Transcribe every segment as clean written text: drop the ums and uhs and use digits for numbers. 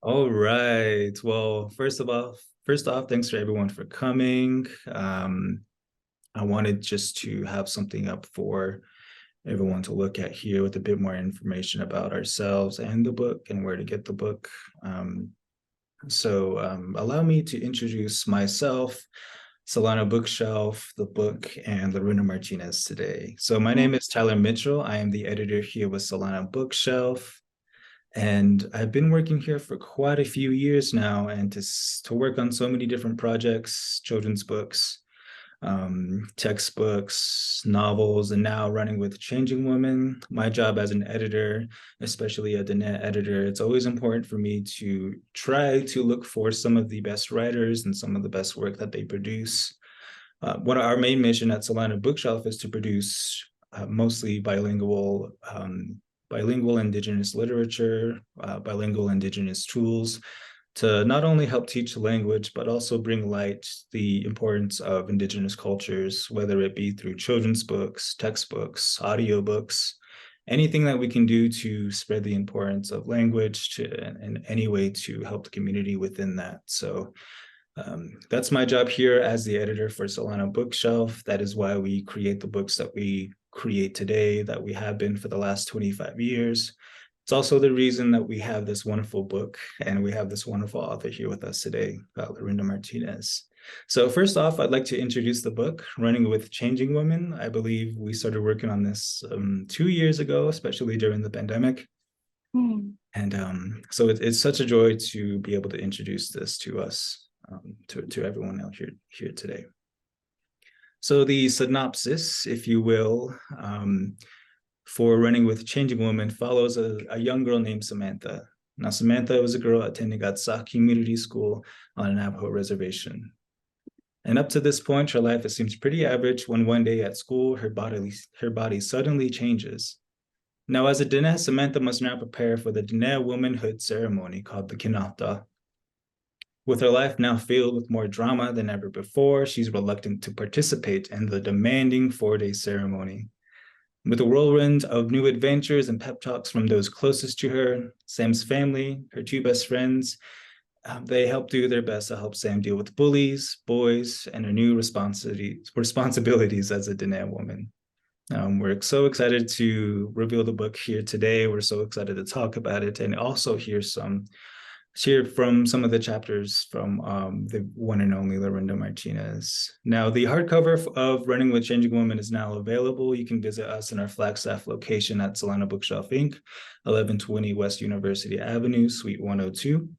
All right. Well, first off, thanks for everyone for coming. I wanted just to have something up for everyone to look at here with a bit more information about ourselves and the book and where to get the book. Allow me to introduce myself, Salina Bookshelf, the book, and Lorinda Martinez today. So my name is Tyler Mitchell. I am the editor here with Salina Bookshelf. And I've been working here for quite a few years now, and to work on so many different projects, children's books, textbooks, novels, and now running with Changing Women. My job as an editor, especially a Dine editor, it's always important for me to try to look for some of the best writers and some of the best work that they produce. One of our main mission at Salina Bookshelf is to produce mostly bilingual Indigenous literature, bilingual Indigenous tools to not only help teach the language, but also bring light the importance of Indigenous cultures, whether it be through children's books, textbooks, audiobooks, anything that we can do to spread the importance of language in any way to help the community within that. So that's my job here as the editor for Salina Bookshelf. That is why we create the books that we create today, that we have been for the last 25 years. It's also the reason that we have this wonderful book and we have this wonderful author here with us today, Lorinda Martinez. So first off, I'd like to introduce the book, Running with Changing Women. I believe we started working on this 2 years ago, especially during the pandemic. And so it's such a joy to be able to introduce this to us, to everyone out here today. So the synopsis, if you will, for Running with Changing Women follows a young girl named Samantha. Now, Samantha was a girl attending Atsa Community School on a Navajo Reservation. And up to this point, her life seems pretty average when one day at school, her body suddenly changes. Now, as a Dine, Samantha must now prepare for the Navajo Womanhood Ceremony called the Kinaalda. With her life now filled with more drama than ever before, she's reluctant to participate in the demanding 4-day ceremony. With a whirlwind of new adventures and pep talks from those closest to her, Sam's family, her 2 best friends, they help do their best to help Sam deal with bullies, boys, and her new responsibilities as a Dine woman. We're so excited to reveal the book here today. We're so excited to talk about it and also hear from some of the chapters from the one and only Lorinda Martinez. Now, the hardcover of Running with Changing Women is now available. You can visit us in our Flagstaff location at Salina Bookshelf Inc., 1120 West University Avenue, Suite 102.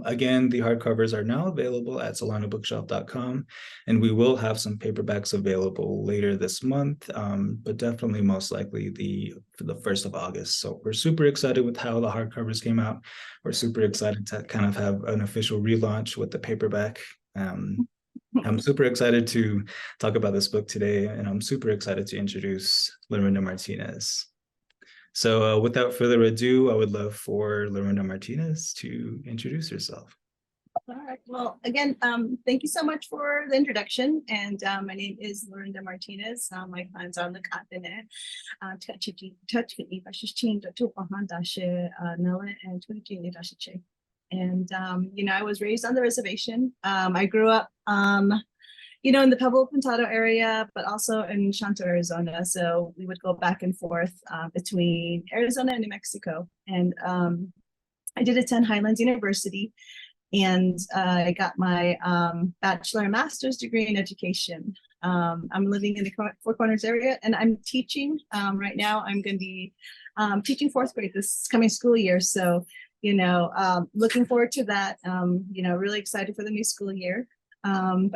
Again, the hardcovers are now available at salinabookshelf.com, and we will have some paperbacks available later this month, but definitely most likely for the 1st of August. So we're super excited with how the hardcovers came out. We're super excited to kind of have an official relaunch with the paperback. I'm super excited to talk about this book today, and I'm super excited to introduce Lorinda Martinez. So without further ado, I would love for Lorinda Martinez to introduce herself. All right. Well, again, thank you so much for the introduction. And my name is Lorinda Martinez. My plans are on the continent. And I was raised on the reservation. I grew up in the Pueblo Pintado area, but also in Shanto, Arizona. So we would go back and forth between Arizona and New Mexico. And I did attend Highlands University, and I got my bachelor and master's degree in education. I'm living in the Four Corners area, and I'm teaching. Right now, I'm going to be teaching 4th grade this coming school year. So, looking forward to that. Really excited for the new school year. Tyler,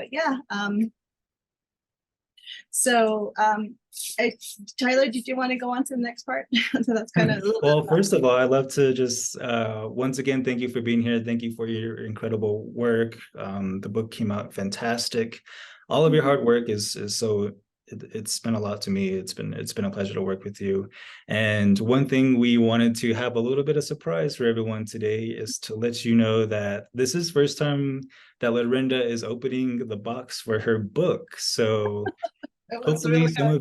did you want to go on to the next part? So that's kind of well, first of all, I'd love to just once again thank you for being here. Thank you for your incredible work. The book came out fantastic. All of your hard work is so it's been a lot to me. It's been a pleasure to work with you. And one thing we wanted to have a little bit of surprise for everyone today is to let you know that this is first time that Lorinda is opening the box for her book. So It was Hopefully really good.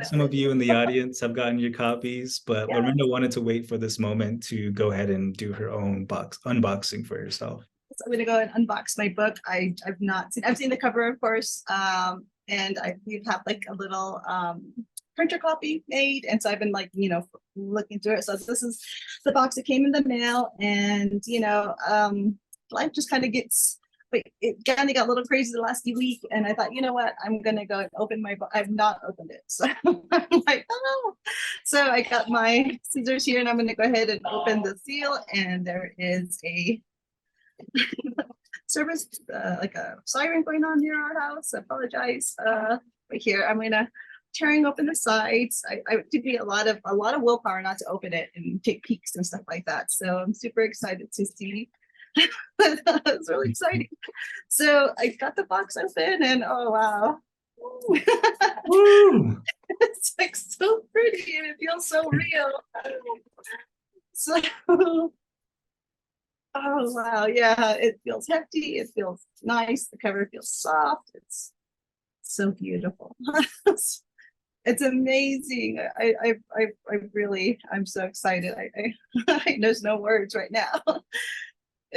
some of you in the audience have gotten your copies, but Yeah, Lorinda wanted to wait for this moment to go ahead and do her own unboxing for herself. so I'm gonna go and unbox my book. I've seen the cover, of course, and we have like a little printer copy made, and so I've been like, looking through it. So this is the box that came in the mail, and life just kind of gets. But it kind of got a little crazy the last week, and I thought, you know what, I'm gonna go and open my book. I've not opened it, so I'm like, oh. So I got my scissors here, and I'm gonna go ahead and open the seal, and there is a service, like a siren going on near our house. I apologize. But here I'm gonna tearing open the sides. It took me a lot of willpower not to open it and take peeks and stuff like that. So I'm super excited to see. It's really exciting. So I got the box open, and oh wow. Woo! It's like so pretty, and it feels so real. So oh wow, yeah, it feels hefty, it feels nice, the cover feels soft, it's so beautiful. It's amazing. I really, I'm so excited. There's no words right now.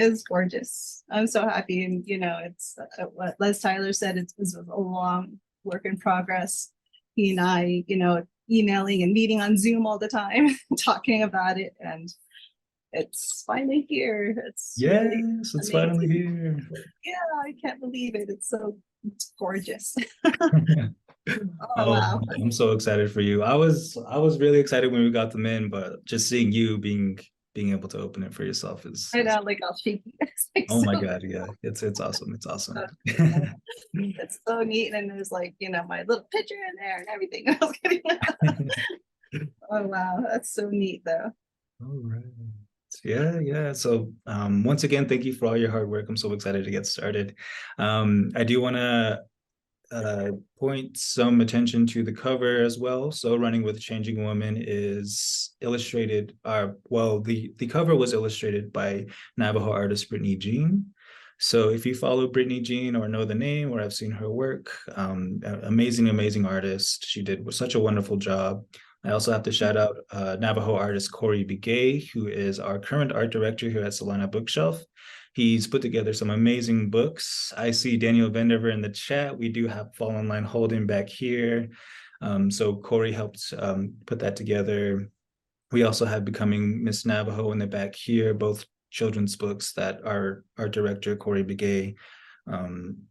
It's gorgeous. I'm so happy, and it's what Les Tyler said. It was a long work in progress. He and I, emailing and meeting on Zoom all the time, talking about it, and it's finally here. It's really It's finally amazing. here. Yeah, I can't believe it. It's gorgeous. Oh Oh, wow. I'm so excited for you. I was really excited when we got them in, but just seeing you being able to open it for yourself I is know, like I'll shake you. It's like oh my so, God, yeah. It's awesome. It's awesome. it's so neat. And there's like, my little picture in there and everything. I was kidding. Oh wow, that's so neat though. All right. Yeah. So once again, thank you for all your hard work. I'm so excited to get started. I do want to point some attention to the cover as well. So Running with a Changing Woman is illustrated, the cover was illustrated by Navajo artist Brittany Jean. So if you follow Brittany Jean or know the name or have seen her work, amazing artist. She did such a wonderful job. I also have to shout out Navajo artist Corey Begay, who is our current art director here at Salina Bookshelf. He's put together some amazing books. I see Daniel Vendover in the chat. We do have Fall in Line Holding back here. So Corey helped put that together. We also have Becoming Miss Navajo in the back here, both children's books that our director, Corey Begay,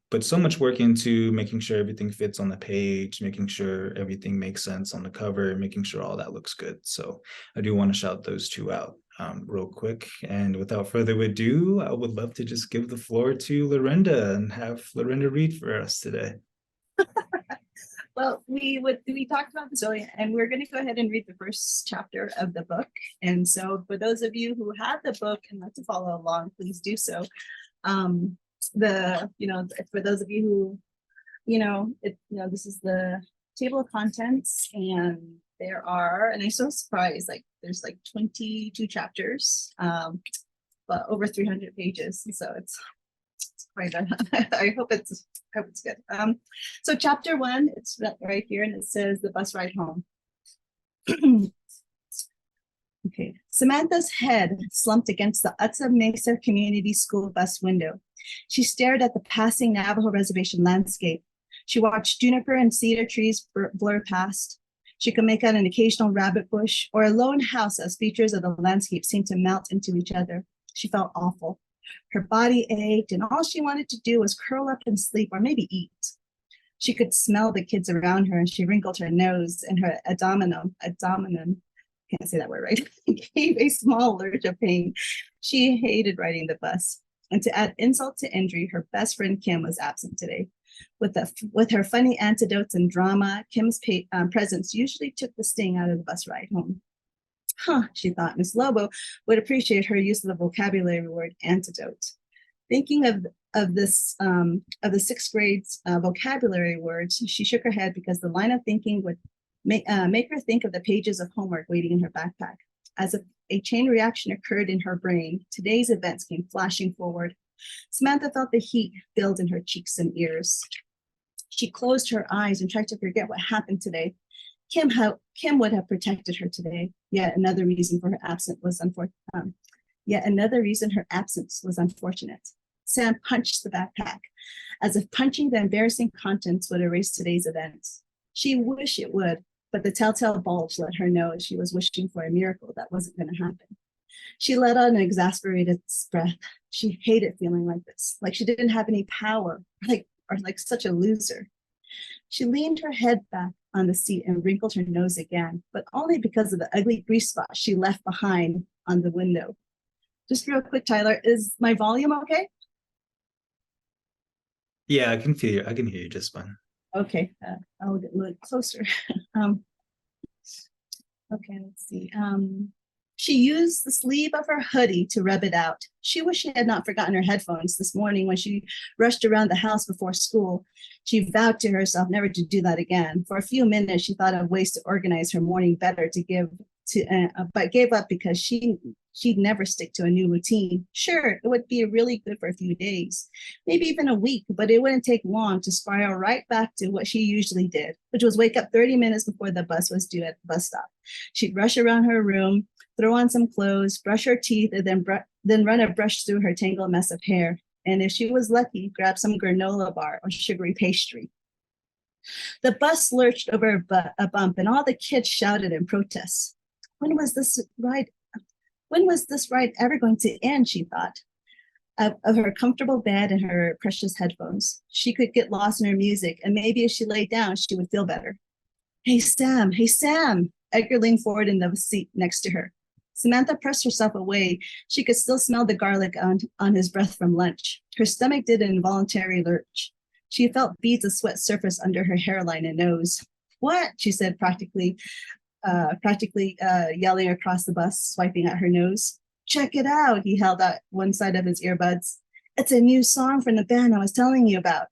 put so much work into making sure everything fits on the page, making sure everything makes sense on the cover, making sure all that looks good. So I do want to shout those two out real quick. And without further ado, I would love to just give the floor to Lorinda and have Lorinda read for us today. Well, we talked about this earlier, and we're going to go ahead and read the first chapter of the book. And so for those of you who have the book and like to follow along, please do so. For those of you who, this is the table of contents, and and I'm so surprised, like there's like 22 chapters, but over 300 pages. So it's quite, I hope it's good. So chapter 1, it's right here, and it says the bus ride home. Okay. Samantha's head slumped against the Atsa Mesa Community School bus window. She stared at the passing Navajo Reservation landscape. She watched juniper and cedar trees blur past. She could make out an occasional rabbit bush or a lone house as features of the landscape seemed to melt into each other. She felt awful. Her body ached, and all she wanted to do was curl up and sleep or maybe eat. She could smell the kids around her, and she wrinkled her nose, and her abdomen, can't say that word right, gave a small lurch of pain. She hated riding the bus. And to add insult to injury, her best friend Kim was absent today. With her funny anecdotes and drama, Kim's presence usually took the sting out of the bus ride home. She thought Miss Lobo would appreciate her use of the vocabulary word antidote. Thinking of the sixth grade's vocabulary words, she shook her head because the line of thinking would make her think of the pages of homework waiting in her backpack. As if a chain reaction occurred in her brain, today's events came flashing forward. Samantha felt the heat build in her cheeks and ears. She closed her eyes and tried to forget what happened today. Kim would have protected her today. Yet another reason her absence was unfortunate. Sam punched the backpack, as if punching the embarrassing contents would erase today's events. She wished it would, but the telltale bulge let her know she was wishing for a miracle that wasn't going to happen. She let out an exasperated breath. She hated feeling like this, like she didn't have any power, or like such a loser. She leaned her head back on the seat and wrinkled her nose again, but only because of the ugly grease spot she left behind on the window. Just real quick, Tyler, is my volume okay? Yeah, I can hear you just fine. Okay, I'll get a little closer. Okay, let's see. She used the sleeve of her hoodie to rub it out. She wished she had not forgotten her headphones this morning when she rushed around the house before school. She vowed to herself never to do that again. For a few minutes, she thought of ways to organize her morning better but gave up because she'd never stick to a new routine. Sure, it would be really good for a few days, maybe even a week, but it wouldn't take long to spiral right back to what she usually did, which was wake up 30 minutes before the bus was due at the bus stop. She'd rush around her room, throw on some clothes, brush her teeth, and then run a brush through her tangled mess of hair. And if she was lucky, grab some granola bar or sugary pastry. The bus lurched over a bump, and all the kids shouted in protest. When was this ride ever going to end, she thought, of her comfortable bed and her precious headphones. She could get lost in her music, and maybe if she laid down, she would feel better. Hey, Sam. Edgar leaned forward in the seat next to her. Samantha pressed herself away. She could still smell the garlic on his breath from lunch. Her stomach did an involuntary lurch. She felt beads of sweat surface under her hairline and nose. What? She said, practically yelling across the bus, swiping at her nose. Check it out. He held out one side of his earbuds. It's a new song from the band I was telling you about.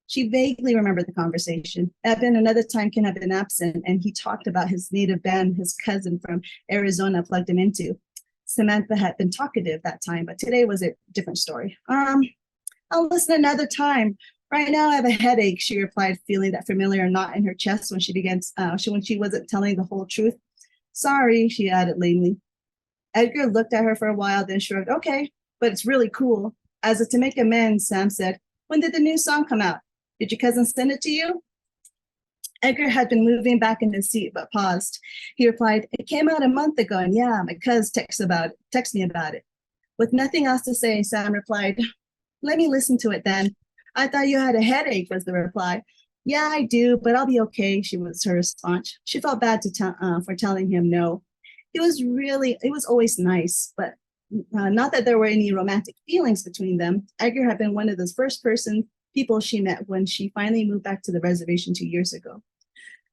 She vaguely remembered the conversation. Evan, another time, Ken had been absent, and he talked about his native band his cousin from Arizona plugged him into. Samantha had been talkative that time, but today was a different story. I'll listen another time. Right now, I have a headache, she replied, feeling that familiar knot in her chest when she wasn't telling the whole truth. Sorry, she added lamely. Edgar looked at her for a while, then shrugged. Okay, but it's really cool. As if to make amends, Sam said, when did the new song come out? Did your cousin send it to you? Edgar had been moving back in his seat, but paused. He replied, it came out a month ago, and yeah, my cousin texted me about it. With nothing else to say, Sam replied, let me listen to it then. I thought you had a headache, was the reply. Yeah, I do, but I'll be okay, was her response. She felt bad for telling him no. It was always nice, but not that there were any romantic feelings between them. Edgar had been one of the first people she met when she finally moved back to the reservation 2 years ago.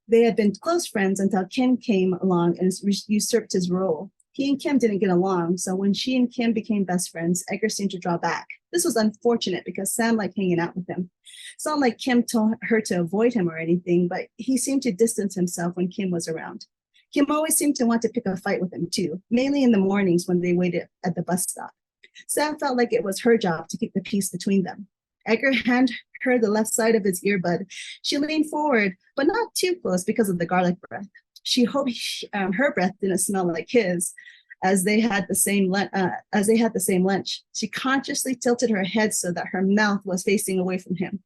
They had been close friends until Kim came along and usurped his role. He and Kim didn't get along, so when she and Kim became best friends, Edgar seemed to draw back. This was unfortunate because Sam liked hanging out with him. It's not like Kim told her to avoid him or anything, but he seemed to distance himself when Kim was around. Kim always seemed to want to pick a fight with him too, mainly in the mornings when they waited at the bus stop. Sam felt like it was her job to keep the peace between them. Edgar handed her the left side of his earbud. She leaned forward, but not too close because of the garlic breath. She hoped her breath didn't smell like his, as they had the same lunch. She consciously tilted her head so that her mouth was facing away from him.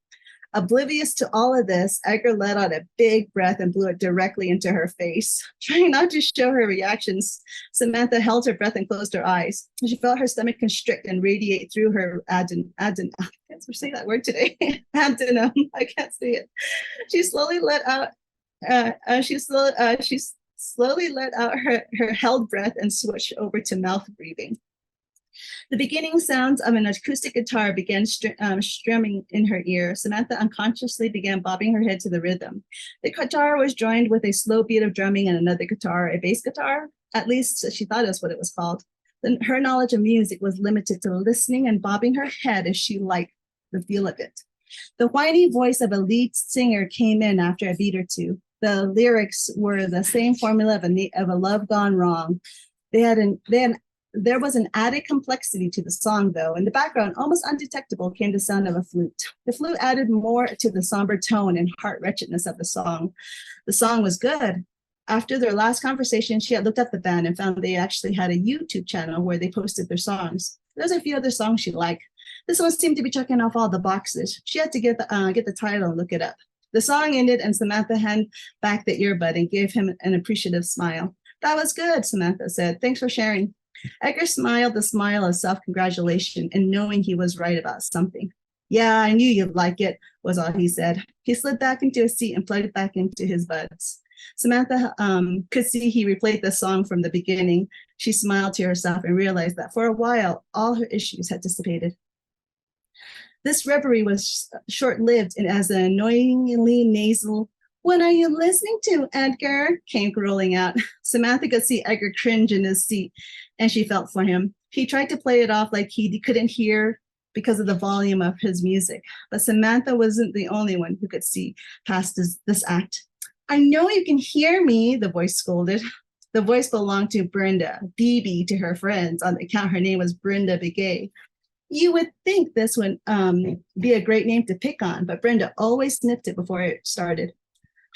Oblivious to all of this, Edgar let out a big breath and blew it directly into her face. Trying not to show her reactions, Samantha held her breath and closed her eyes. She felt her stomach constrict and radiate through her I can't say that word today. Abdomen. I can't say it. She slowly let out. She slowly let out her held breath and switched over to mouth breathing. The beginning sounds of an acoustic guitar began strumming in her ear. Samantha unconsciously began bobbing her head to the rhythm. The guitar was joined with a slow beat of drumming and another guitar, a bass guitar. At least she thought that's what it was called. Then her knowledge of music was limited to listening and bobbing her head as she liked the feel of it. The whiny voice of a lead singer came in after a beat or two. The lyrics were the same formula of a love gone wrong. They had There was an added complexity to the song, though. In the background, almost undetectable, came the sound of a flute. The flute added more to the somber tone and heart-wrenchedness of the song. The song was good. After their last conversation, she had looked up the band and found they actually had a YouTube channel where they posted their songs. There's a few other songs she liked. This one seemed to be checking off all the boxes. She had to get the title and look it up. The song ended, and Samantha handed back the earbud and gave him an appreciative smile. That was good, Samantha said. Thanks for sharing. Edgar smiled the smile of self-congratulation and knowing he was right about something. Yeah, I knew you'd like it, was all he said. He slid back into his seat and plugged it back into his buds. Samantha could see he replayed the song from the beginning. She smiled to herself and realized that for a while, all her issues had dissipated. This reverie was short-lived and as an annoyingly nasal, "What are you listening to, Edgar?" came rolling out. Samantha could see Edgar cringe in his seat, and she felt for him. He tried to play it off like he couldn't hear because of the volume of his music, but Samantha wasn't the only one who could see past this act. "I know you can hear me," the voice scolded. The voice belonged to Brenda, BB to her friends, on the account her name was Brenda Begay. You would think this would be a great name to pick on, but Brenda always sniffed it before it started.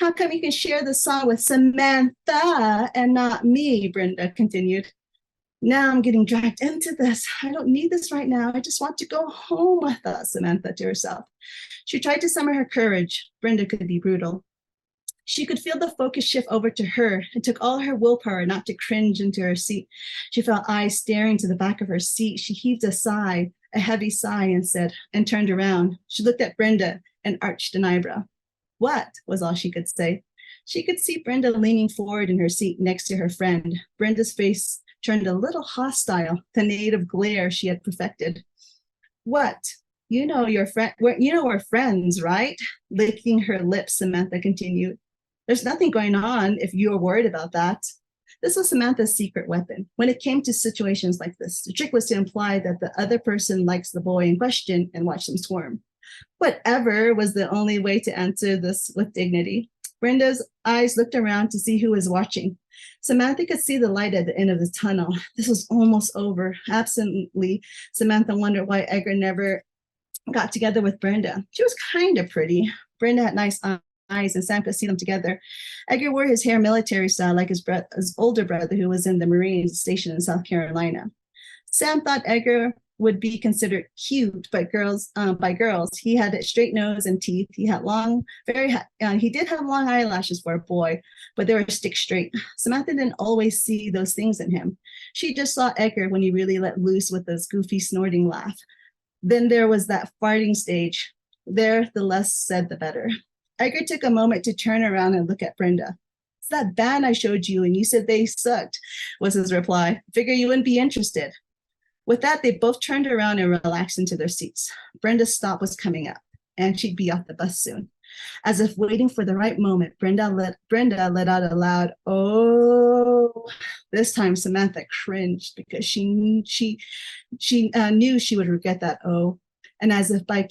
"How come you can share the song with Samantha and not me?" Brenda continued. "Now I'm getting dragged into this. I don't need this right now. I just want to go home," thought Samantha to herself. She tried to summon her courage. Brenda could be brutal. She could feel the focus shift over to her. It took all her willpower not to cringe into her seat. She felt eyes staring to the back of her seat. She heaved a sigh, a heavy sigh, and turned around. She looked at Brenda and arched an eyebrow. "What?" was all she could say. She could see Brenda leaning forward in her seat next to her friend. Brenda's face turned a little hostile, the native glare she had perfected. "What? You know we're friends, right?" Licking her lips, Samantha continued. "There's nothing going on if you're worried about that." This was Samantha's secret weapon. When it came to situations like this, the trick was to imply that the other person likes the boy in question and watch them squirm. Whatever was the only way to answer this with dignity. Brenda's eyes looked around to see who was watching. Samantha could see the light at the end of the tunnel. This was almost over. Absently, Samantha wondered why Edgar never got together with Brenda. She was kind of pretty. Brenda had nice eyes, and Sam could see them together. Edgar wore his hair military style like his older brother who was in the Marines stationed in South Carolina. Sam thought Edgar would be considered cute by girls. He had a straight nose and teeth. He had he did have long eyelashes for a boy, but they were stick straight. Samantha didn't always see those things in him. She just saw Edgar when he really let loose with his goofy snorting laugh. Then there was that farting stage. There, the less said, the better. Edgar took a moment to turn around and look at Brenda. "It's that band I showed you, and you said they sucked," was his reply. "Figure you wouldn't be interested." With that, they both turned around and relaxed into their seats. Brenda's stop was coming up, and she'd be off the bus soon. As if waiting for the right moment, Brenda let out a loud "oh." This time, Samantha cringed because she knew she would regret that "oh." And as if on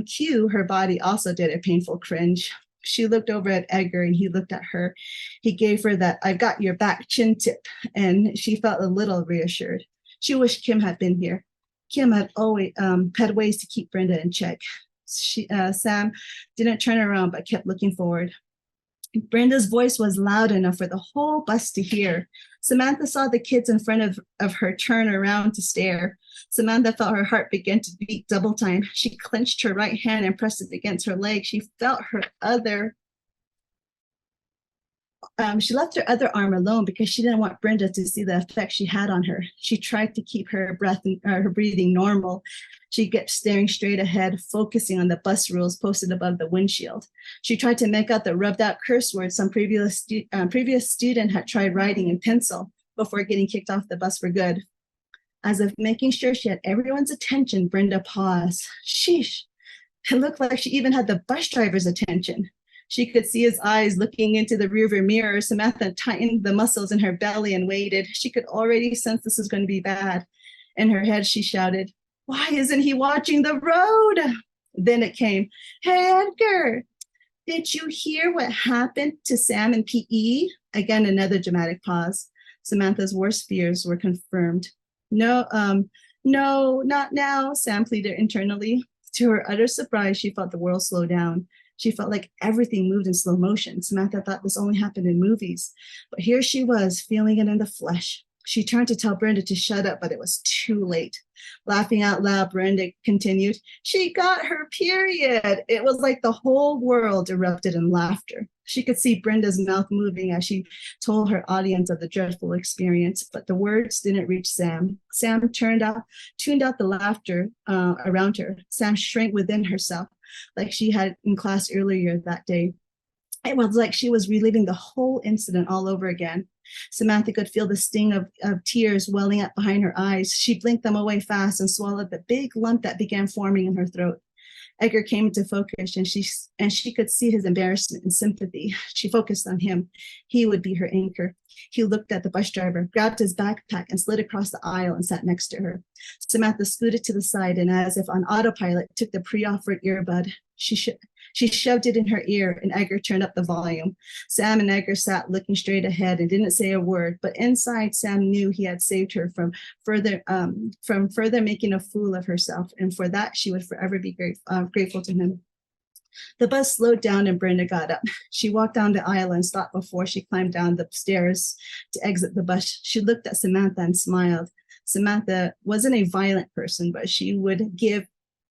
cue, her body also did a painful cringe. She looked over at Edgar and he looked at her. He gave her that "I've got your back" chin tip, and she felt a little reassured. She wished Kim had been here. Kim had always had ways to keep Brenda in check. Sam didn't turn around but kept looking forward. Brenda's voice was loud enough for the whole bus to hear. Samantha saw the kids in front of her turn around to stare. Samantha felt her heart begin to beat double time. She clenched her right hand and pressed it against her leg. She left her other arm alone because she didn't want Brenda to see the effect she had on her. She tried to keep her breathing normal. She kept staring straight ahead, focusing on the bus rules posted above the windshield. She tried to make out the rubbed out curse words some previous student had tried writing in pencil before getting kicked off the bus for good. As if making sure she had everyone's attention, Brenda paused. Sheesh. It looked like she even had the bus driver's attention. She could see his eyes looking into the rearview mirror. Samantha tightened the muscles in her belly and waited. She could already sense this was going to be bad. In her head, she shouted, "Why isn't he watching the road?" Then it came, "Hey, Edgar, did you hear what happened to Sam in PE?" Again, another dramatic pause. Samantha's worst fears were confirmed. No, not now, Sam pleaded internally. To her utter surprise, she felt the world slow down. She felt like everything moved in slow motion. Samantha thought this only happened in movies, but here she was, feeling it in the flesh. She turned to tell Brenda to shut up, but it was too late. Laughing out loud, Brenda continued, "She got her period." It was like the whole world erupted in laughter. She could see Brenda's mouth moving as she told her audience of the dreadful experience, but the words didn't reach Sam. Sam tuned out the laughter around her. Sam shrank within herself, like she had in class earlier that day. It was like she was reliving the whole incident all over again. Samantha could feel the sting of tears welling up behind her eyes. She blinked them away fast and swallowed the big lump that began forming in her throat. Edgar came into focus, and she could see his embarrassment and sympathy. She focused on him. He would be her anchor. He looked at the bus driver, grabbed his backpack, and slid across the aisle and sat next to her. Samantha scooted to the side and, as if on autopilot, took the pre-offered earbud. She shoved it in her ear, and Edgar turned up the volume. Sam and Edgar sat looking straight ahead and didn't say a word, but inside, Sam knew he had saved her from further making a fool of herself, and for that she would forever be grateful to him. The bus slowed down and Brenda got up. She walked down the aisle and stopped before she climbed down the stairs to exit the bus. She looked at Samantha and smiled. Samantha wasn't a violent person, but what she wouldn't give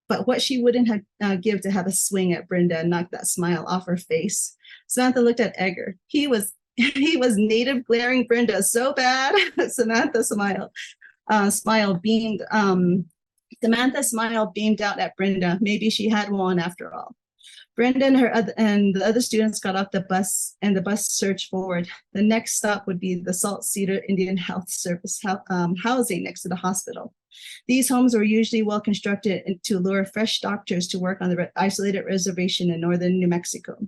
to have a swing at Brenda and knock that smile off her face. Samantha looked at Edgar. He was native glaring Brenda so bad. Samantha smiled. Samantha's smile beamed out at Brenda. Maybe she had one after all. Brenda and the other students got off the bus, and the bus surged forward. The next stop would be the Salt Cedar Indian Health Service housing next to the hospital. These homes were usually well constructed to lure fresh doctors to work on the isolated reservation in northern New Mexico.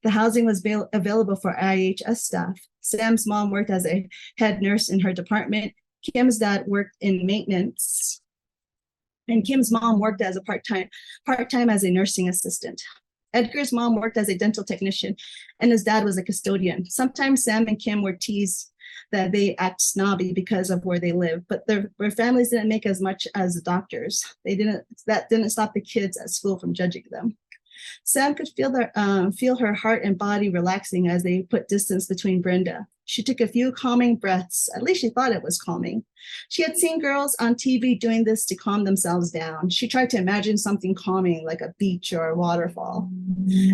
The housing was available for IHS staff. Sam's mom worked as a head nurse in her department. Kim's dad worked in maintenance, and Kim's mom worked as a part-time as a nursing assistant. Edgar's mom worked as a dental technician, and his dad was a custodian. Sometimes Sam and Kim were teased that they act snobby because of where they live, but their families didn't make as much as the doctors. That didn't stop the kids at school from judging them. Sam could feel her heart and body relaxing as they put distance between Brenda. She took a few calming breaths. At least she thought it was calming. She had seen girls on TV doing this to calm themselves down. She tried to imagine something calming, like a beach or a waterfall.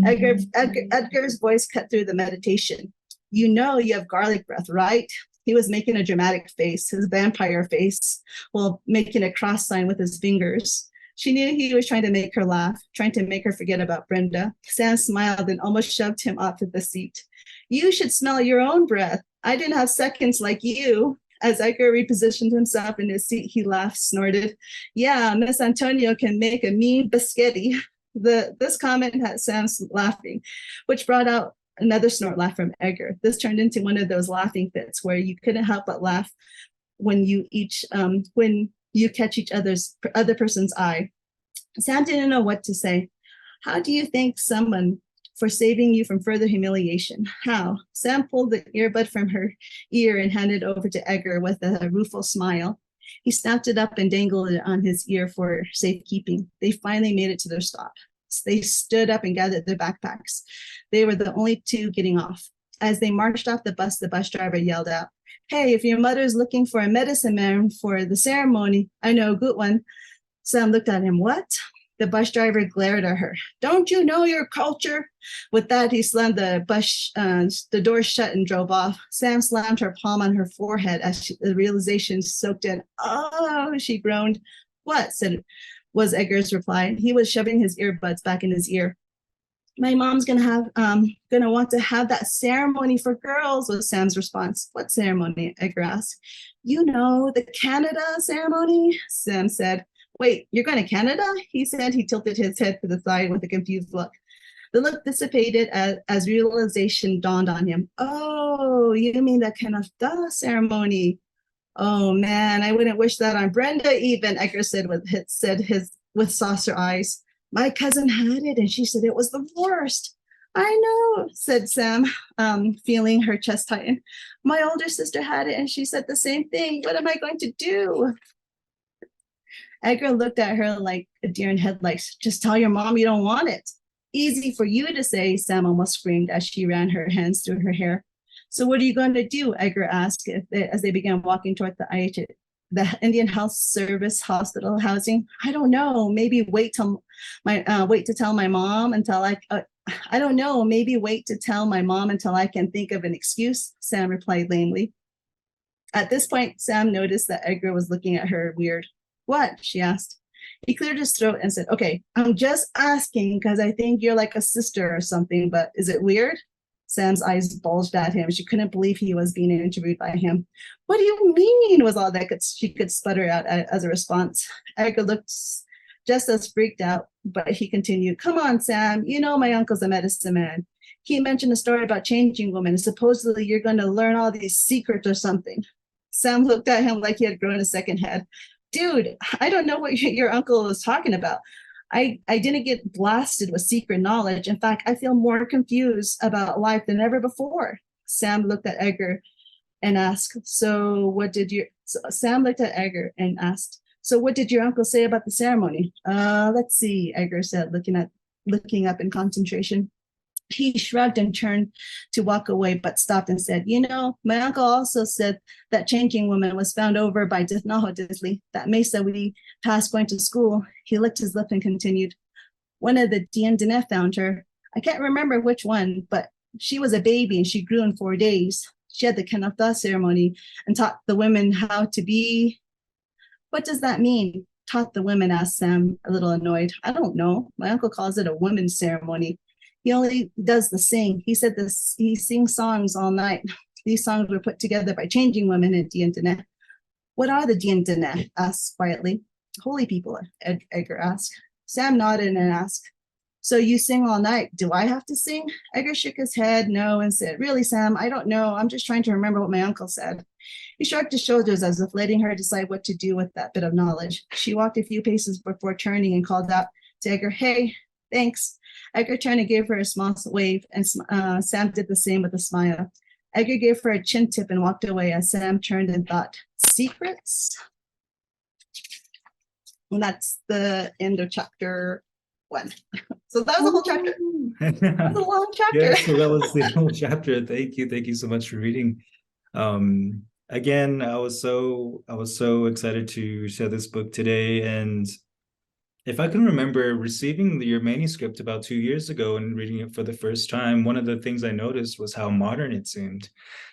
Edgar's voice cut through the meditation. "You know you have garlic breath, right?" He was making a dramatic face, his vampire face, while making a cross sign with his fingers. She knew he was trying to make her laugh, trying to make her forget about Brenda. Sam smiled and almost shoved him off of the seat. "You should smell your own breath. I didn't have seconds like you." As Edgar repositioned himself in his seat, he laughed, snorted. "Yeah, Miss Antonio can make a mean biscotti." This comment had Sam laughing, which brought out another snort laugh from Edgar. This turned into one of those laughing fits where you couldn't help but laugh when you catch other person's eye. Sam didn't know what to say. "How do you thank someone for saving you from further humiliation?" "How?" Sam pulled the earbud from her ear and handed it over to Edgar with a rueful smile. He snapped it up and dangled it on his ear for safekeeping. They finally made it to their stop. They stood up and gathered their backpacks. They were the only two getting off. As they marched off the bus driver yelled out, "Hey, if your mother's looking for a medicine man for the ceremony, I know a good one." Sam looked at him. "What?" The bus driver glared at her. "Don't you know your culture?" With that, he slammed the door shut and drove off. Sam slammed her palm on her forehead as the realization soaked in. "Oh," she groaned. "What?" was Edgar's reply. He was shoving his earbuds back in his ear. "My mom's gonna want to have that ceremony for girls," was Sam's response. "What ceremony?" Edgar asked. "You know, the Canada ceremony," Sam said. "Wait, you're going to Canada?" he said. He tilted his head to the side with a confused look. The look dissipated as realization dawned on him. "Oh, you mean the Kinaalda ceremony? Oh man, I wouldn't wish that on Brenda even," Edgar said with saucer eyes. "My cousin had it and she said it was the worst. I know, said Sam, feeling her chest tighten. My older sister had it and she said the same thing. What am I going to do? Edgar looked at her like a deer in headlights. Just tell your mom you don't want it. Easy for you to say, Sam almost screamed as she ran her hands through her hair. So what are you going to do? Edgar asked as they began walking toward the Indian Health Service hospital housing. I don't know. Maybe wait to tell my mom until I don't know. Maybe wait to tell my mom until I can think of an excuse. Sam replied lamely. At this point, Sam noticed that Edgar was looking at her weird. What? She asked. He cleared his throat and said, okay, I'm just asking because I think you're like a sister or something, but is it weird? Sam's eyes bulged at him. She couldn't believe he was being interviewed by him. What do you mean? Was all that she could sputter out as a response. Edgar looked just as freaked out, but he continued, come on, Sam, you know my uncle's a medicine man. He mentioned a story about changing women, and supposedly you're going to learn all these secrets or something. Sam looked at him like he had grown a second head. Dude, I don't know what your uncle was talking about. I didn't get blasted with secret knowledge. In fact, I feel more confused about life than ever before. Sam looked at Edgar and asked, Sam looked at Edgar and asked, so what did your uncle say about the ceremony? Let's see, Edgar said, looking up in concentration. He shrugged and turned to walk away, but stopped and said, you know, my uncle also said that changing woman was found over by Navajo Disley, that mesa we passed going to school. He licked his lip and continued, one of the Dine found her. I can't remember which one, but she was a baby and she grew in 4 days. She had the Kinaalda ceremony and taught the women how to be. What does that mean? Taught the women, asked Sam, a little annoyed. I don't know. My uncle calls it a women's ceremony. He only does the sing. He said this. He sings songs all night. These songs were put together by changing women in Dine. What are the Dine? Asked quietly. Holy people, Edgar asked. Sam nodded and asked, so you sing all night. Do I have to sing? Edgar shook his head no and said, really, Sam, I don't know. I'm just trying to remember what my uncle said. He shrugged his shoulders as if letting her decide what to do with that bit of knowledge. She walked a few paces before turning and called out to Edgar, hey, thanks. Edgar turned and gave her a small wave, and Sam did the same with a smile. Edgar gave her a chin tip and walked away as Sam turned and thought, secrets? And that's the end of chapter 1. So that was a whole chapter. That was a long chapter. Yeah, so that was the whole chapter. Thank you so much for reading. Again, I was so excited to share this book today, and if I can remember receiving your manuscript about 2 years ago and reading it for the first time, one of the things I noticed was how modern it seemed.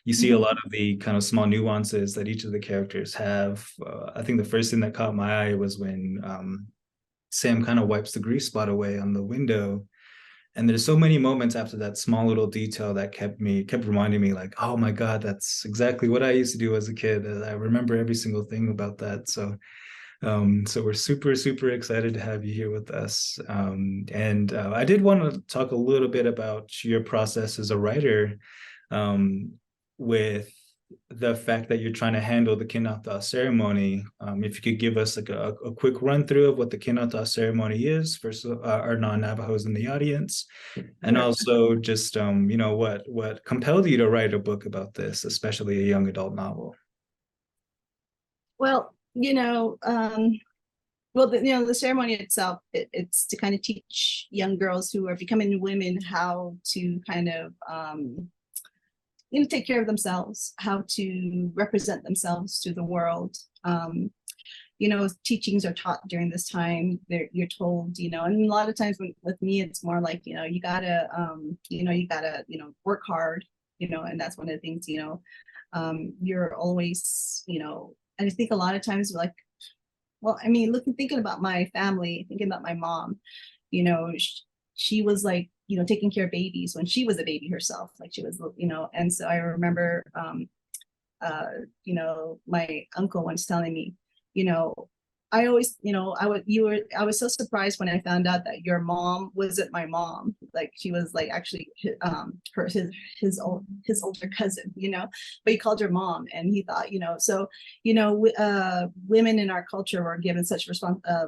You see a lot of the kind of small nuances that each of the characters have. I think the first thing that caught my eye was when Sam kind of wipes the grease spot away on the window. And there's so many moments after that small little detail that kept reminding me like, oh my God, that's exactly what I used to do as a kid. I remember every single thing about that. So we're super excited to have you here with us. I did want to talk a little bit about your process as a writer, with the fact that you're trying to handle the Kinaalda ceremony. If you could give us like a quick run through of what the Kinaalda ceremony is for our non-Navajos in the audience, and also just what compelled you to write a book about this, especially a young adult novel. Well, the ceremony itself, it's to kind of teach young girls who are becoming women how to kind of take care of themselves, how to represent themselves to the world. Teachings are taught during this time. You're told, and a lot of times with me, it's more like, you gotta work hard, and that's one of the things, you're always, and I think a lot of times like, well, I mean, thinking about my family, thinking about my mom, she was like, taking care of babies when she was a baby herself, like she was, and so I remember, my uncle once telling me, I always, I was so surprised when I found out that your mom wasn't my mom. Like she was like actually his older cousin, but he called her mom, and he thought, so, women in our culture were given such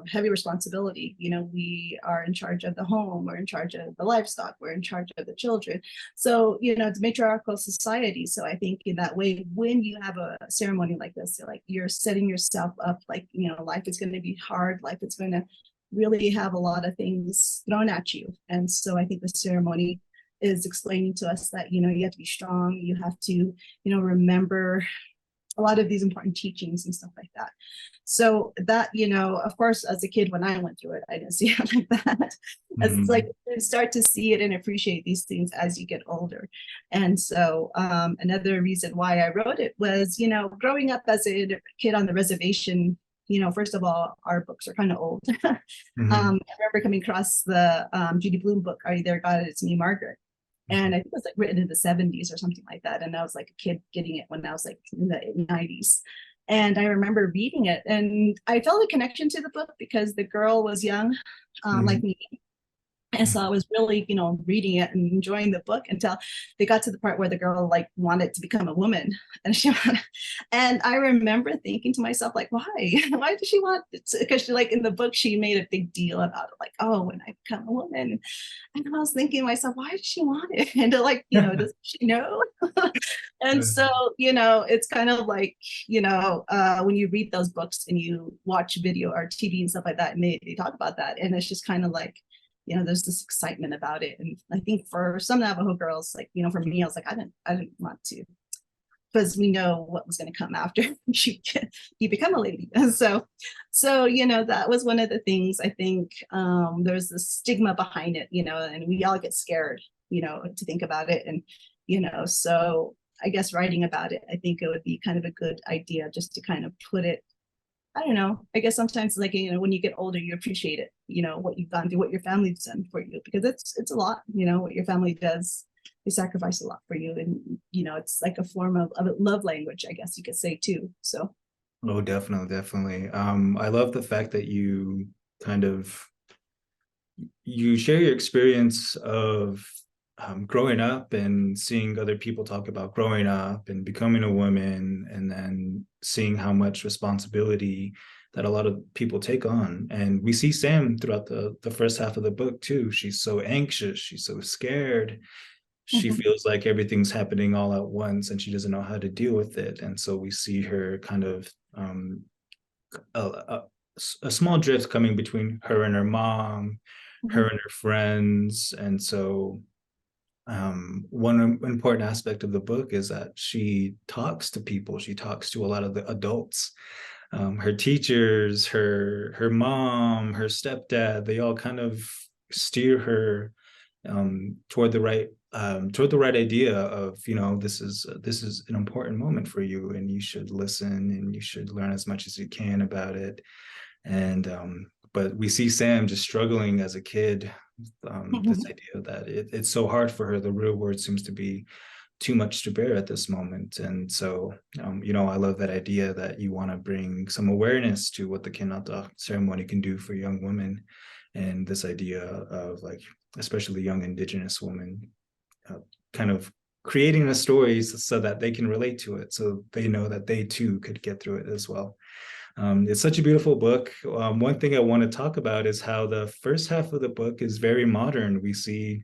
heavy responsibility. We are in charge of the home, we're in charge of the livestock, we're in charge of the children. So, it's a matriarchal society. So I think in that way, when you have a ceremony like this, you're setting yourself up, life is going to be hard, life is going to really have a lot of things thrown at you. And so I think the ceremony is explaining to us that, you have to be strong, you have to, remember a lot of these important teachings and stuff like that. So that, of course, as a kid, when I went through it, I didn't see it like that. It's like you start to see it and appreciate these things as you get older. And so another reason why I wrote it was, growing up as a kid on the reservation, first of all, our books are kind of old. I remember coming across the Judy Blume book, Are You There, God? It's Me, Margaret. And I think it was like written in the 70s or something like that. And I was like a kid getting it when I was like in the 90s. And I remember reading it, and I felt a connection to the book because the girl was young, like me. And so I was really, reading it and enjoying the book until they got to the part where the girl like wanted to become a woman. And I remember thinking to myself, like, why? Why does she want it? Because she, like, in the book, she made a big deal about it, like, oh, when I become a woman. And I was thinking to myself, why does she want it? And like, does she know? And so, it's kind of like, when you read those books and you watch video or TV and stuff like that, and they talk about that. And it's just kind of like, there's this excitement about it. And I think for some Navajo girls, like, for me, I was like, I didn't want to, because we know what was going to come after you become a lady. And so, that was one of the things. I think there's this stigma behind it, and we all get scared, to think about it. And, so I guess writing about it, I think it would be kind of a good idea just to kind of put it, I don't know. I guess sometimes, like, when you get older, you appreciate it, what you've gone through, what your family's done for you, because it's a lot, what your family does. They sacrifice a lot for you. And, it's like a form of love language, I guess you could say too. So. Oh, definitely, definitely. I love the fact that you share your experience of growing up and seeing other people talk about growing up and becoming a woman, and then seeing how much responsibility that a lot of people take on. And we see Sam throughout the first half of the book too. She's so anxious, she's so scared. She feels like everything's happening all at once and she doesn't know how to deal with it. And so we see her kind of a small drift coming between her and her mom, her and her friends. And so one important aspect of the book is that she talks to people. She talks to a lot of the adults, her teachers, her mom, her stepdad. They all kind of steer her toward the right idea of, this is an important moment for you, and you should listen and you should learn as much as you can about it. And but we see Sam just struggling as a kid. This idea that it's so hard for her. The real world seems to be too much to bear at this moment. And so, I love that idea that you want to bring some awareness to what the Kinaalda ceremony can do for young women, and this idea of, like, especially young Indigenous women, kind of creating the stories so that they can relate to it, so they know that they too could get through it as well. It's such a beautiful book. One thing I want to talk about is how the first half of the book is very modern. We see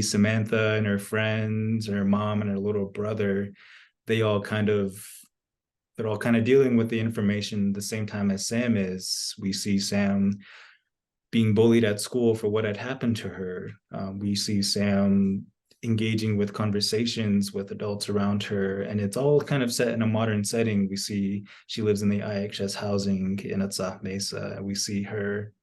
Samantha and her friends and her mom and her little brother. They're all kind of dealing with the information the same time as Sam is. We see Sam being bullied at school for what had happened to her. We see Sam engaging with conversations with adults around her, and it's all kind of set in a modern setting. We see she lives in the IHS housing in Atsa Mesa. We see her,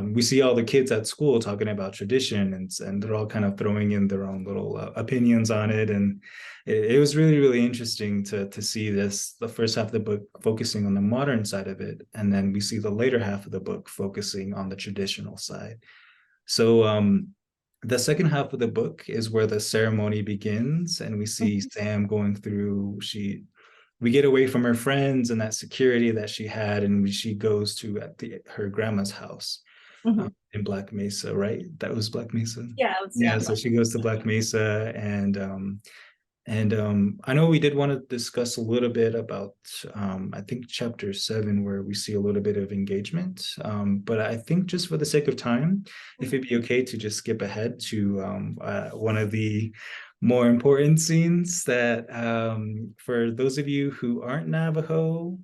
we see all the kids at school talking about tradition, and they're all kind of throwing in their own little opinions on it. And it was really, really interesting to see this, the first half of the book focusing on the modern side of it, and then we see the later half of the book focusing on the traditional side. So the second half of the book is where the ceremony begins, and we see Sam going through, we get away from her friends and that security that she had, and she goes to her grandma's house in Black Mesa, right? That was Black Mesa. Yeah, Yeah, so she goes to Black Mesa, and I know we did want to discuss a little bit about, I think, chapter 7, where we see a little bit of engagement. But I think just for the sake of time, if it'd be okay to just skip ahead to one of the more important scenes that, for those of you who aren't Navajo,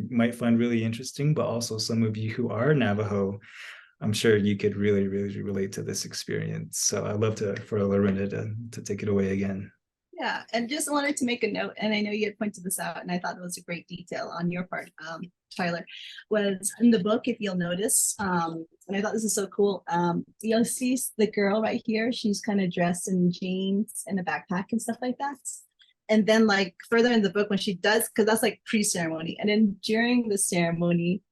might find really interesting, but also some of you who are Navajo, I'm sure you could really, really relate to this experience. So I'd love for Lorinda to take it away again. Yeah, and just wanted to make a note, and I know you had pointed this out, and I thought it was a great detail on your part, Tyler, was in the book, if you'll notice, and I thought this is so cool, you'll see the girl right here, she's kind of dressed in jeans and a backpack and stuff like that. And then like further in the book when she does, because that's like pre-ceremony, and then during the ceremony,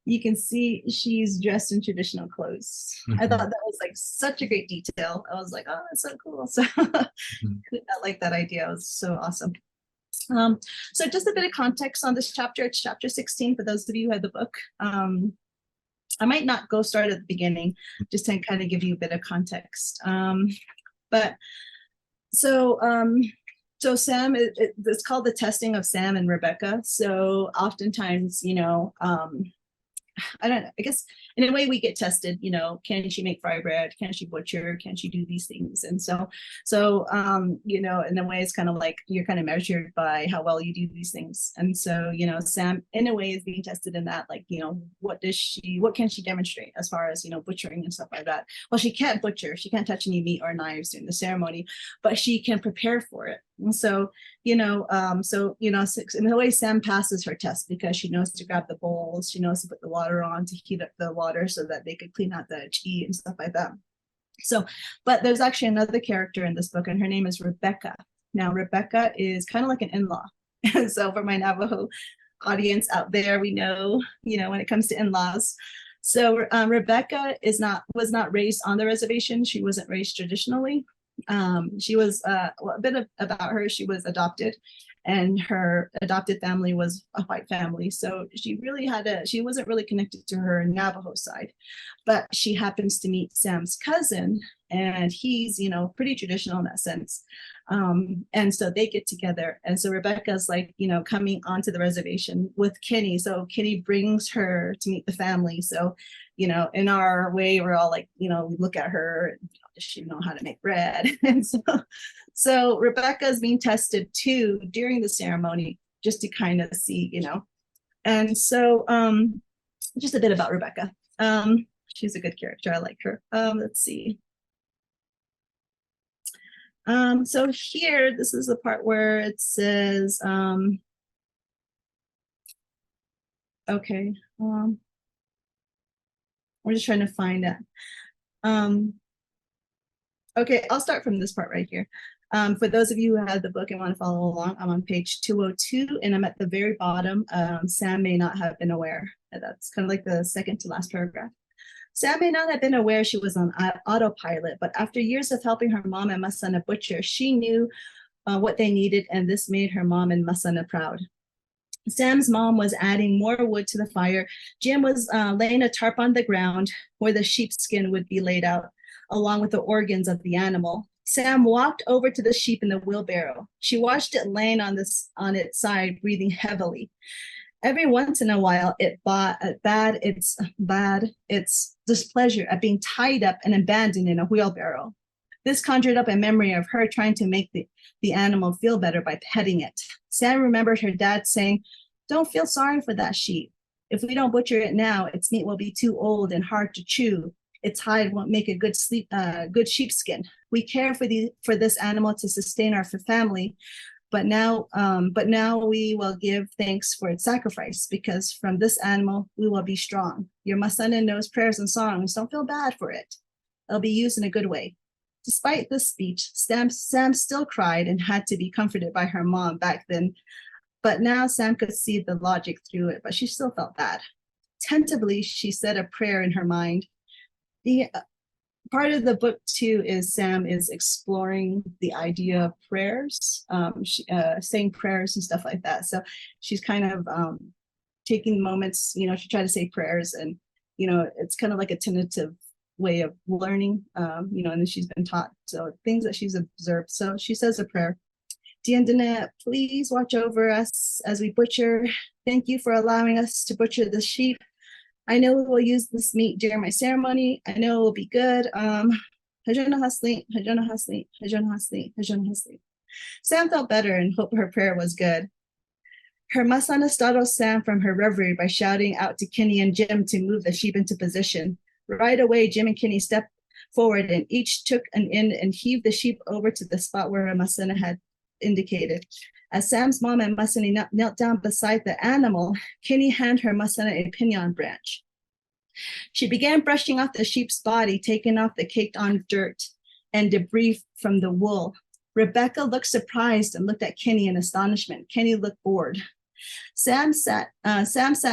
you can see she's dressed in traditional clothes. I thought that was like such a great detail. I was like, oh, that's so cool. So I like that idea. It was so awesome. So just a bit of context on this chapter. It's chapter 16 for those of you who have the book. I might not go start at the beginning, just to kind of give you a bit of context. But so Sam, it's called the testing of Sam and Rebecca. So oftentimes, I guess in a way we get tested, can she make fry bread? Can she butcher? Can she do these things? And so, in a way it's kind of like you're kind of measured by how well you do these things. And so, Sam in a way is being tested in that, like, what can she demonstrate as far as, butchering and stuff like that? Well, she can't butcher, she can't touch any meat or knives during the ceremony, but she can prepare for it. And so, in the way Sam passes her test, because she knows to grab the bowls, she knows to put the water on to heat up the water so that they could clean out the chi and stuff like that. So, but there's actually another character in this book, and her name is Rebecca. Now, Rebecca is kind of like an in-law. And so for my Navajo audience out there, we know, when it comes to in-laws. So Rebecca was not raised on the reservation. She wasn't raised traditionally. She was a bit about her. She was adopted, and her adopted family was a white family. So she wasn't really connected to her Navajo side, but she happens to meet Sam's cousin, and he's, pretty traditional in that sense. And so they get together. And so Rebecca's like, coming onto the reservation with Kenny. So Kenny brings her to meet the family. So, in our way, we're all like, we look at her, does she know how to make bread? And so Rebecca's being tested too during the ceremony, just to kind of see, and so just a bit about Rebecca. She's a good character. I like her. Let's see. So here, this is the part where it says, okay, we're just trying to find it. Okay, I'll start from this part right here. For those of you who have the book and want to follow along, I'm on page 202, and I'm at the very bottom. Sam may not have been aware. That's kind of like the second to last paragraph. Sam may not have been aware she was on autopilot, but after years of helping her mom and Masana butcher, she knew what they needed, and this made her mom and Masana proud. Sam's mom was adding more wood to the fire. Jim was laying a tarp on the ground where the sheepskin would be laid out, along with the organs of the animal. Sam walked over to the sheep in the wheelbarrow. She watched it laying on its side, breathing heavily. Every once in a while, it bad its displeasure at being tied up and abandoned in a wheelbarrow. This conjured up a memory of her trying to make the animal feel better by petting it. Sam remembered her dad saying, "Don't feel sorry for that sheep. If we don't butcher it now, its meat will be too old and hard to chew. Its hide won't make a good sheepskin. We care for this animal to sustain our family, but now we will give thanks for its sacrifice, because from this animal we will be strong. Your Masana knows prayers and songs. Don't feel bad for it. It'll be used in a good way." Despite this speech, Sam still cried and had to be comforted by her mom back then. But now Sam could see the logic through it, but she still felt bad. Tentatively, she said a prayer in her mind. part of the book too is Sam is exploring the idea of prayers, saying prayers and stuff like that. So she's kind of taking moments, to try to say prayers, and it's kind of like a tentative way of learning, and then she's been taught. So things that she's observed. So she says a prayer. Diandana, please watch over us as we butcher. Thank you for allowing us to butcher the sheep. I know we will use this meat during my ceremony. I know it will be good. Sam felt better and hoped her prayer was good. Her masana startled Sam from her reverie by shouting out to Kenny and Jim to move the sheep into position. Right away, Jim and Kenny stepped forward and each took an end and heaved the sheep over to the spot where her masana had indicated. As Sam's mom and Masani knelt down beside the animal, Kenny handed her Masana a pinon branch. She began brushing off the sheep's body, taking off the caked-on dirt and debris from the wool. Rebecca looked surprised and looked at Kenny in astonishment. Kenny looked bored. Sam sat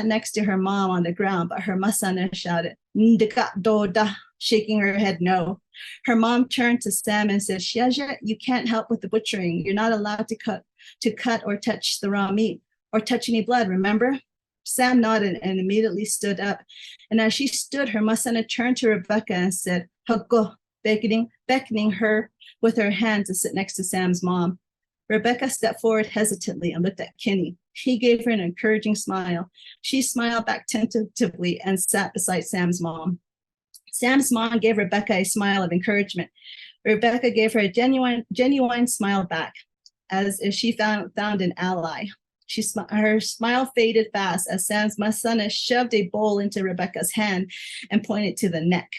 next to her mom on the ground, but her Masana shouted, "Ndika doda," shaking her head no. Her mom turned to Sam and said, "Shiaja, you can't help with the butchering. You're not allowed to cut or touch the raw meat or touch any blood, remember?" Sam nodded and immediately stood up. And as she stood, her Masana turned to Rebecca and said, "Hako," beckoning her with her hand to sit next to Sam's mom. Rebecca stepped forward hesitantly and looked at Kenny. He gave her an encouraging smile. She smiled back tentatively and sat beside Sam's mom. Sam's mom gave Rebecca a smile of encouragement. Rebecca gave her a genuine smile back, as if she found an ally. Her smile faded fast as Sam's Masana shoved a bowl into Rebecca's hand and pointed to the neck.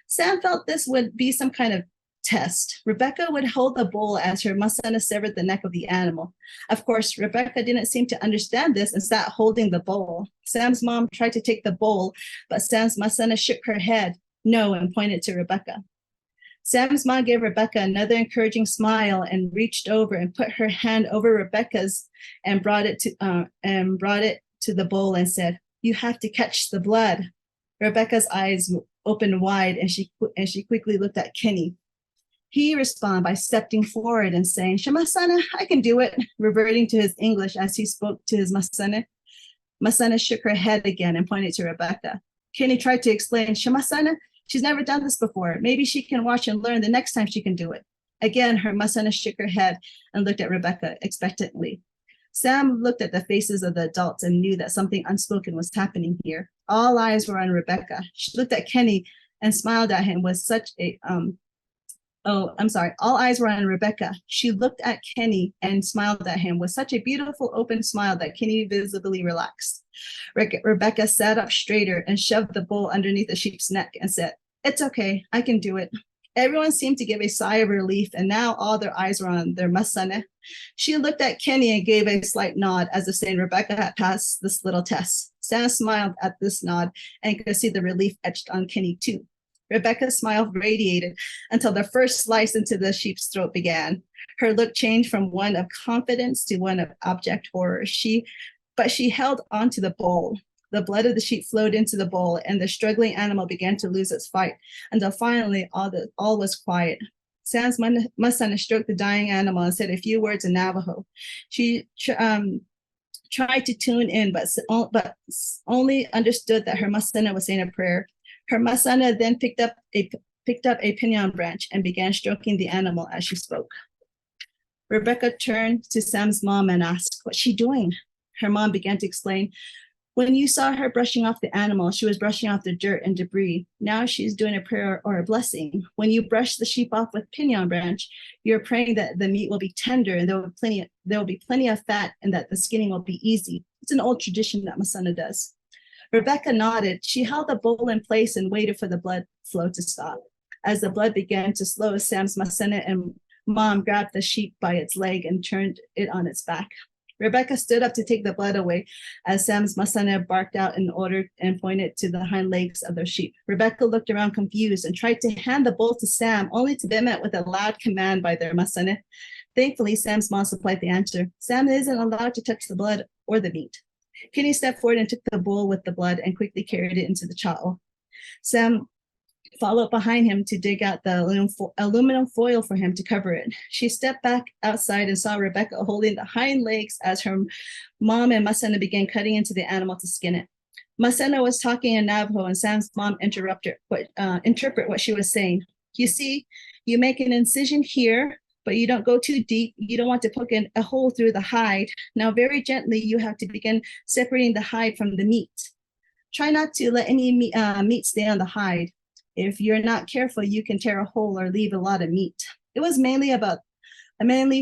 Sam felt this would be some kind of test. Rebecca would hold the bowl as her Masana severed the neck of the animal. Of course, Rebecca didn't seem to understand this and sat holding the bowl. Sam's mom tried to take the bowl, but Sam's Masana shook her head no and pointed to Rebecca. Sam's mom gave Rebecca another encouraging smile and reached over and put her hand over Rebecca's and brought it to the bowl and said, "You have to catch the blood." Rebecca's eyes opened wide and she quickly looked at Kenny. He responded by stepping forward and saying, "Shamasana, I can do it," reverting to his English as he spoke to his Masana. Masana shook her head again and pointed to Rebecca. Kenny tried to explain, "Shamasana, she's never done this before. Maybe she can watch and learn the next time she can do it." Again, her Masana shook her head and looked at Rebecca expectantly. Sam looked at the faces of the adults and knew that something unspoken was happening here. All eyes were on Rebecca. She looked at Kenny and smiled at him with such a, all eyes were on Rebecca. She looked at Kenny and smiled at him with such a beautiful open smile that Kenny visibly relaxed. Rebecca sat up straighter and shoved the bowl underneath the sheep's neck and said, "It's okay, I can do it." Everyone seemed to give a sigh of relief, and now all their eyes were on their Masana. She looked at Kenny and gave a slight nod as if saying Rebecca had passed this little test. Sam smiled at this nod and could see the relief etched on Kenny too. Rebecca's smile radiated until the first slice into the sheep's throat began. Her look changed from one of confidence to one of abject horror. But she held onto the bowl. The blood of the sheep flowed into the bowl, and the struggling animal began to lose its fight until finally all was quiet. Sam's Masana stroked the dying animal and said a few words in Navajo. She tried to tune in, but only understood that her Masana was saying a prayer. Her Masana then picked up a pinon branch and began stroking the animal as she spoke. Rebecca turned to Sam's mom and asked, "What's she doing?" Her mom began to explain. "When you saw her brushing off the animal, she was brushing off the dirt and debris. Now she's doing a prayer or a blessing. When you brush the sheep off with pinon branch, you're praying that the meat will be tender and there will be plenty of fat and that the skinning will be easy. It's an old tradition that Masana does." Rebecca nodded. She held the bowl in place and waited for the blood flow to stop. As the blood began to slow, Sam's Masana and mom grabbed the sheep by its leg and turned it on its back. Rebecca stood up to take the blood away as Sam's Masana barked out an order and pointed to the hind legs of the sheep. Rebecca looked around confused and tried to hand the bowl to Sam, only to be met with a loud command by their Masana. Thankfully, Sam's mom supplied the answer. Sam isn't allowed to touch the blood or the meat. Kenny stepped forward and took the bowl with the blood and quickly carried it into the cha'o. Sam followed behind him to dig out the aluminum foil for him to cover it. She stepped back outside and saw Rebecca holding the hind legs as her mom and Masena began cutting into the animal to skin it. Masena was talking in Navajo, and Sam's mom interpret what she was saying. You see, you make an incision here, but you don't go too deep. You don't want to poke a hole through the hide. Now, very gently, you have to begin separating the hide from the meat. Try not to let any meat stay on the hide. If you're not careful, you can tear a hole or leave a lot of meat. It was mainly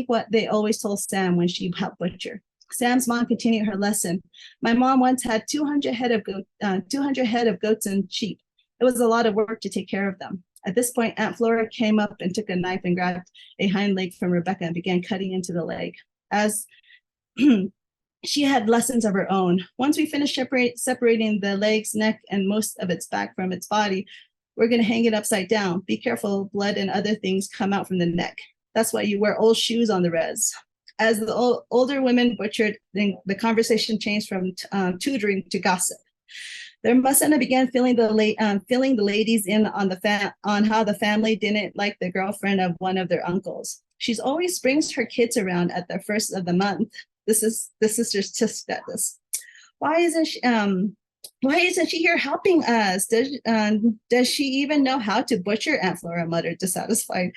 what they always told Sam when she helped butcher. Sam's mom continued her lesson. My mom once had 200 head of goats and sheep. It was a lot of work to take care of them. At this point, Aunt Flora came up and took a knife and grabbed a hind leg from Rebecca and began cutting into the leg. As she had lessons of her own. Once we finished separating the legs, neck, and most of its back from its body, we're going to hang it upside down. Be careful, blood and other things come out from the neck. That's why you wear old shoes on the res. As the older women butchered, the conversation changed from tutoring to gossip. Their Masena began filling the ladies in on how the family didn't like the girlfriend of one of their uncles. She's always brings her kids around at the first of the month. The sisters tisked at this. Why isn't she here helping us? Does she even know how to butcher? Aunt Flora muttered, dissatisfied.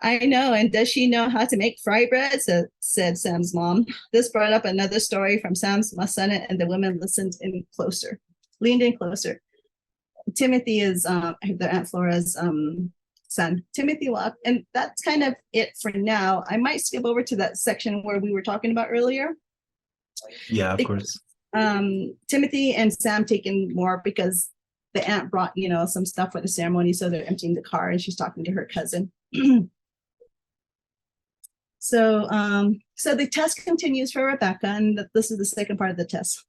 I know, and does she know how to make fry bread? Said Sam's mom. This brought up another story from Sam's Masena, and the women leaned in closer. Timothy is the Aunt Flora's son. Timothy walked, and that's kind of it for now. I might skip over to that section where we were talking about earlier. Yeah, of course. Timothy and Sam taking more because the aunt brought, some stuff for the ceremony, so they're emptying the car, and she's talking to her cousin. So the test continues for Rebecca, and this is the second part of the test.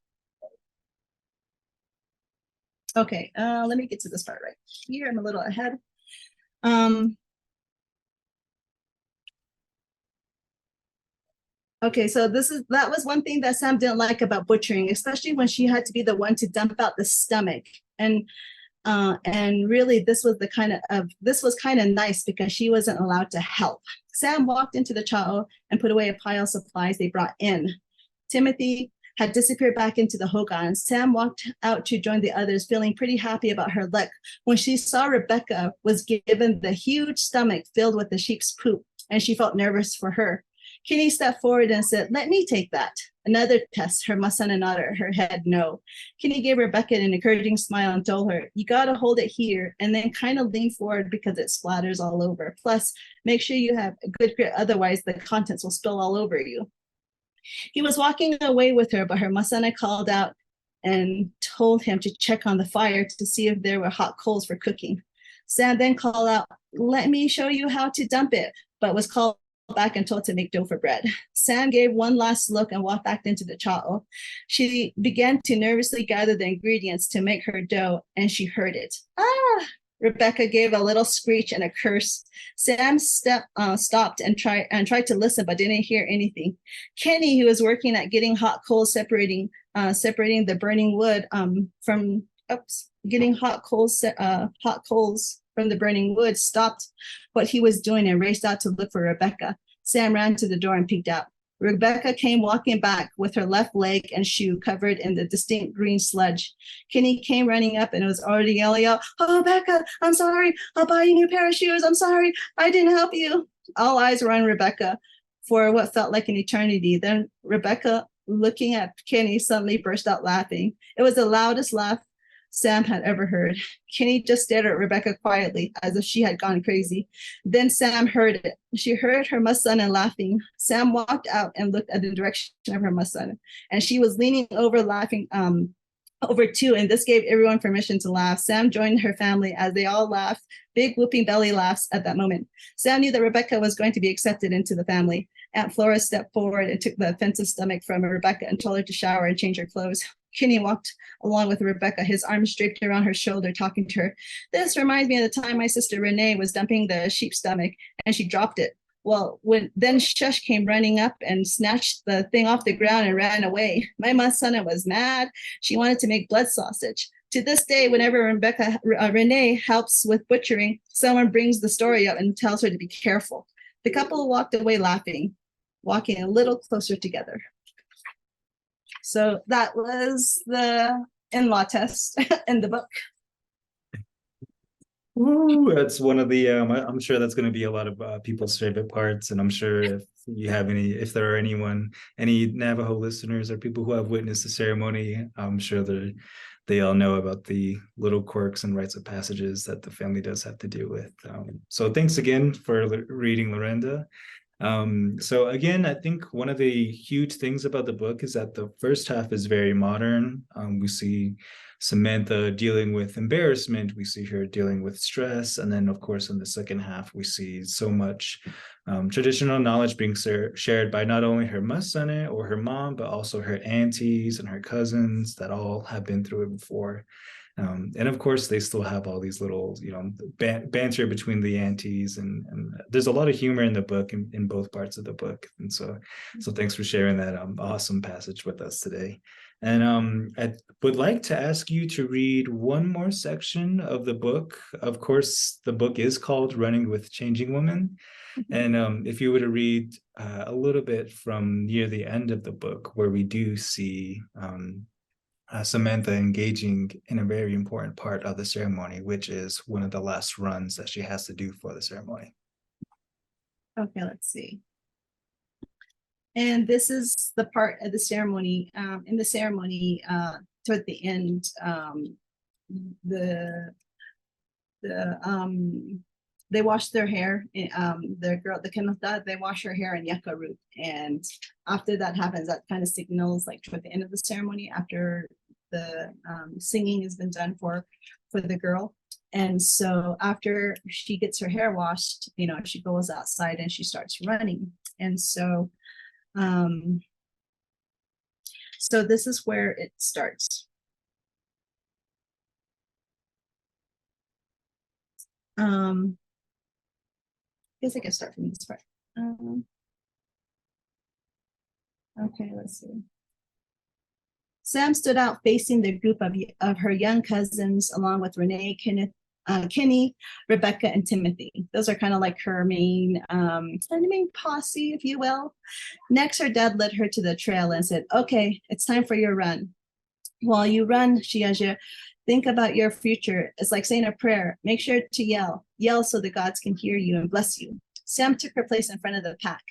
Okay, let me get to this part right here. I'm a little ahead. Okay, so that was one thing that Sam didn't like about butchering, especially when she had to be the one to dump out the stomach. And really this was kind of nice because she wasn't allowed to help. Sam walked into the chao and put away a pile of supplies they brought in. Timothy had disappeared back into the hogan. Sam walked out to join the others, feeling pretty happy about her luck when she saw Rebecca was given the huge stomach filled with the sheep's poop, and she felt nervous for her. Kitty stepped forward and said, "Let me take that." Another test. Her Masena nodded her head no. Kitty gave Rebecca an encouraging smile and told her, "You got to hold it here and then kind of lean forward because it splatters all over. Plus, make sure you have a good grip, otherwise the contents will spill all over you." He was walking away with her, but her Masena called out and told him to check on the fire to see if there were hot coals for cooking. Sam then called out, "Let me show you how to dump it," but was called back and told to make dough for bread. Sam gave one last look and walked back into the chao. She began to nervously gather the ingredients to make her dough, and she heard it. Ah! Rebecca gave a little screech and a curse. Sam stopped and tried to listen, but didn't hear anything. Kenny, who was working at getting hot coals, separating the burning wood hot coals from the burning wood, stopped what he was doing and raced out to look for Rebecca. Sam ran to the door and peeked out. Rebecca came walking back with her left leg and shoe covered in the distinct green sludge. Kenny came running up and was already yelling out, "Oh, Rebecca, I'm sorry. I'll buy you a new pair of shoes. I'm sorry. I didn't help you." All eyes were on Rebecca for what felt like an eternity. Then Rebecca, looking at Kenny, suddenly burst out laughing. It was the loudest laugh Sam had ever heard. Kenny just stared at Rebecca quietly, as if she had gone crazy. Then Sam heard it. She heard her Masena laughing. Sam walked out and looked at the direction of her Masena, and she was leaning over, laughing over too, and this gave everyone permission to laugh. Sam joined her family as they all laughed, big whooping belly laughs at that moment. Sam knew that Rebecca was going to be accepted into the family. Aunt Flora stepped forward and took the offensive stomach from Rebecca and told her to shower and change her clothes. Kenny walked along with Rebecca, his arms draped around her shoulder, talking to her. "This reminds me of the time my sister Renee was dumping the sheep's stomach and she dropped it. Well, then Shush came running up and snatched the thing off the ground and ran away. My Masena was mad. She wanted to make blood sausage. To this day, whenever Renee helps with butchering, someone brings the story up and tells her to be careful. The couple walked away laughing, walking a little closer together. So that was the in-law test in the book. Ooh, that's one of the I'm sure that's going to be a lot of people's favorite parts, and I'm sure if there are any Navajo listeners or people who have witnessed the ceremony, I'm sure they all know about the little quirks and rites of passages that the family does have to deal with. So thanks again for reading, Lorinda. So again, I think one of the huge things about the book is that the first half is very modern. We see Samantha dealing with embarrassment, we see her dealing with stress, and then of course in the second half we see so much traditional knowledge being shared by not only her masane or her mom, but also her aunties and her cousins that all have been through it before. And of course, they still have all these little, banter between the aunties, and there's a lot of humor in the book, in both parts of the book. And so thanks for sharing that awesome passage with us today. And I would like to ask you to read one more section of the book. Of course, the book is called Running with Changing Women. And if you were to read a little bit from near the end of the book, where we do see Samantha engaging in a very important part of the ceremony, which is one of the last runs that she has to do for the ceremony. Okay, let's see. And this is the part of the ceremony. In the ceremony, toward the end, they wash their hair. The Kinaalda, they wash her hair in yucca root, and after that happens, that kind of signals like toward the end of the ceremony, after the singing has been done for the girl. And so after she gets her hair washed, she goes outside and she starts running. And so so this is where it starts. I guess I can start from this part. Okay, let's see. Sam stood out facing the group of her young cousins, along with Renee, Kenny, Rebecca, and Timothy. Those are kind of like her main posse, if you will. Next, her dad led her to the trail and said, "Okay, it's time for your run. While you run, Shiaja, think about your future. It's like saying a prayer. Make sure to yell so the gods can hear you and bless you." Sam took her place in front of the pack.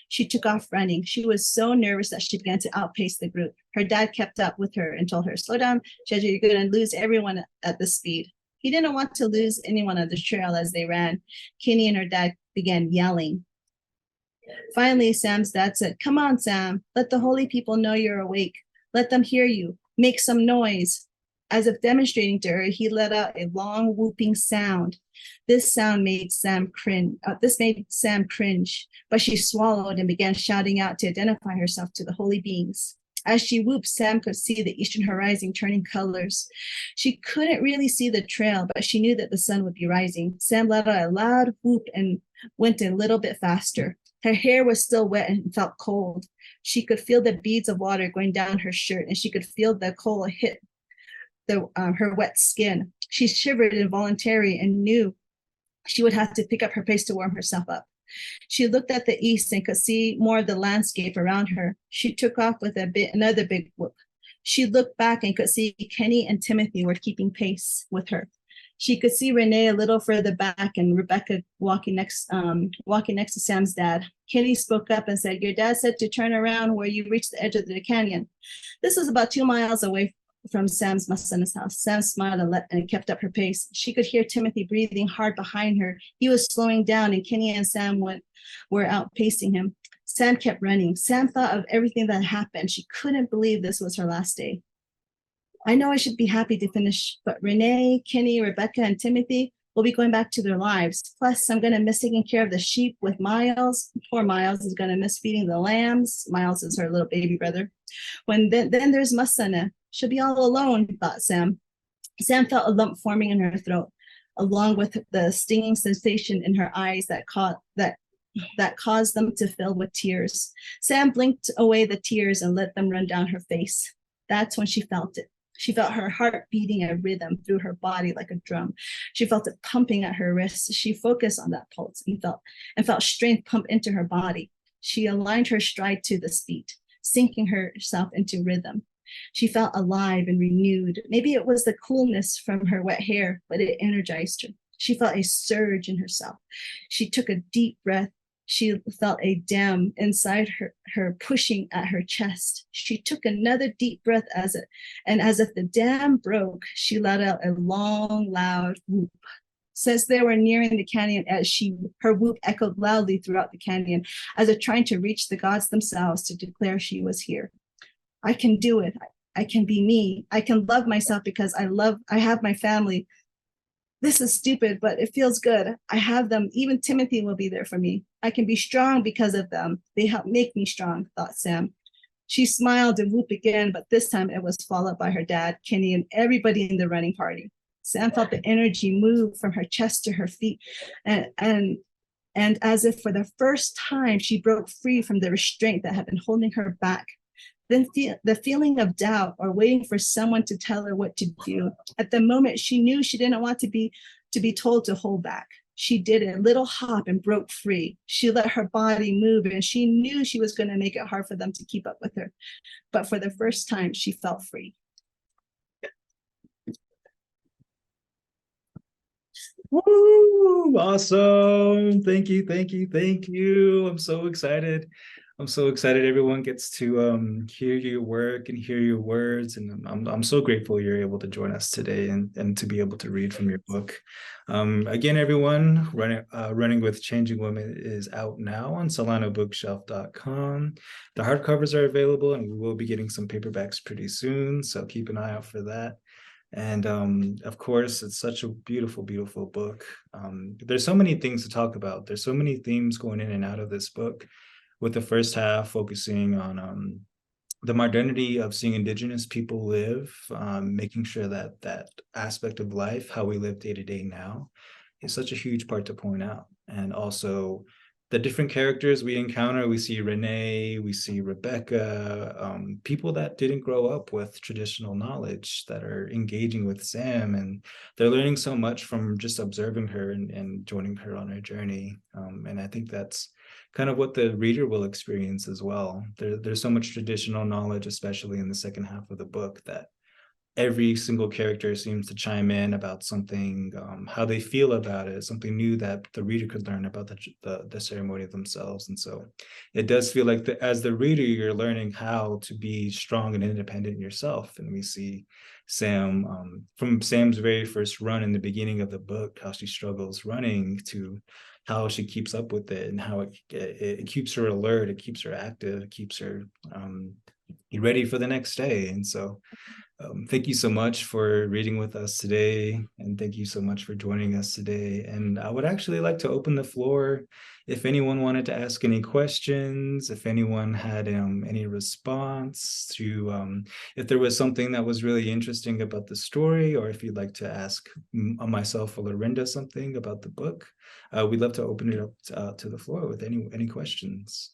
She took off running. She was so nervous that she began to outpace the group. Her dad kept up with her and told her, "Slow down, Shiaja, you're going to lose everyone at this speed." He didn't want to lose anyone on the trail as they ran. Kenny and her dad began yelling. Finally, Sam's dad said, "Come on, Sam. Let the holy people know you're awake. Let them hear you. Make some noise." As if demonstrating to her, he let out a long whooping sound. This sound made Sam cringe. But she swallowed and began shouting out to identify herself to the holy beings. As she whooped, Sam could see the eastern horizon turning colors. She couldn't really see the trail, but she knew that the sun would be rising. Sam let out a loud whoop and went a little bit faster. Her hair was still wet and felt cold. She could feel the beads of water going down her shirt, and she could feel the coal hit her wet skin. She shivered involuntarily and knew she would have to pick up her pace to warm herself up. She looked at the east and could see more of the landscape around her. She took off with another big whoop. She looked back and could see Kenny and Timothy were keeping pace with her. She could see Renee a little further back and Rebecca walking next to Sam's dad. Kenny spoke up and said, "Your dad said to turn around where you reach the edge of the canyon." This was about 2 miles away from Sam's Masana's house. Sam smiled and kept up her pace. She could hear Timothy breathing hard behind her. He was slowing down, and Kenny and Sam were outpacing him. Sam kept running. Sam thought of everything that happened. She couldn't believe this was her last day. "I know I should be happy to finish, but Renee, Kenny, Rebecca, and Timothy will be going back to their lives. Plus, I'm going to miss taking care of the sheep with Miles. Poor Miles is going to miss feeding the lambs." Miles is her little baby brother. Then there's Masana. She'll be all alone, thought Sam. Sam felt a lump forming in her throat, along with the stinging sensation in her eyes that caused them to fill with tears. Sam blinked away the tears and let them run down her face. That's when she felt it. She felt her heart beating a rhythm through her body like a drum. She felt it pumping at her wrists. She focused on that pulse and felt strength pump into her body. She aligned her stride to this beat, sinking herself into rhythm. She felt alive and renewed. Maybe it was the coolness from her wet hair, but it energized her. She felt a surge in herself. She took a deep breath. She felt a dam inside her pushing at her chest. She took another deep breath as if the dam broke, she let out a long, loud whoop. Since they were nearing the canyon edge, her whoop echoed loudly throughout the canyon, as if trying to reach the gods themselves to declare she was here. I can do it. I can be me. I can love myself because I have my family. This is stupid, but it feels good. I have them. Even Timothy will be there for me. I can be strong because of them. They help make me strong, thought Sam. She smiled and whooped again, but this time it was followed by her dad, Kenny, and everybody in the running party. Sam felt the energy move from her chest to her feet, and as if for the first time, she broke free from the restraint that had been holding her back. Then the feeling of doubt or waiting for someone to tell her what to do. At the moment, she knew she didn't want to be told to hold back. She did a little hop and broke free. She let her body move, and she knew she was going to make it hard for them to keep up with her. But for the first time, she felt free. Woo! Awesome. Thank you, thank you, thank you. I'm so excited. I'm so excited everyone gets to hear your work and hear your words. And I'm so grateful you're able to join us today and to be able to read from your book. Again, everyone, Running with Changing Women is out now on salinabookshelf.com. The hardcovers are available, and we will be getting some paperbacks pretty soon, so keep an eye out for that. And of course, it's such a beautiful, beautiful book. There's so many things to talk about. There's so many themes going in and out of this book, with the first half focusing on the modernity of seeing Indigenous people live, making sure that that aspect of life, how we live day to day now, is such a huge part to point out. And also the different characters we encounter. We see Renee, we see Rebecca, people that didn't grow up with traditional knowledge that are engaging with Sam, and they're learning so much from just observing her and joining her on her journey. And I think that's kind of what the reader will experience as well. There's so much traditional knowledge, especially in the second half of the book, that every single character seems to chime in about something, how they feel about it, something new that the reader could learn about the ceremony themselves. And so it does feel like as the reader, you're learning how to be strong and independent yourself. And we see Sam, from Sam's very first run in the beginning of the book, how she struggles running, to how she keeps up with it, and how it keeps her alert, it keeps her active, it keeps her ready for the next day. And so thank you so much for reading with us today, and thank you so much for joining us today. And I would actually like to open the floor if anyone wanted to ask any questions, if anyone had any response to, if there was something that was really interesting about the story, or if you'd like to ask myself or Lorinda something about the book. We'd love to open it up to the floor with any questions.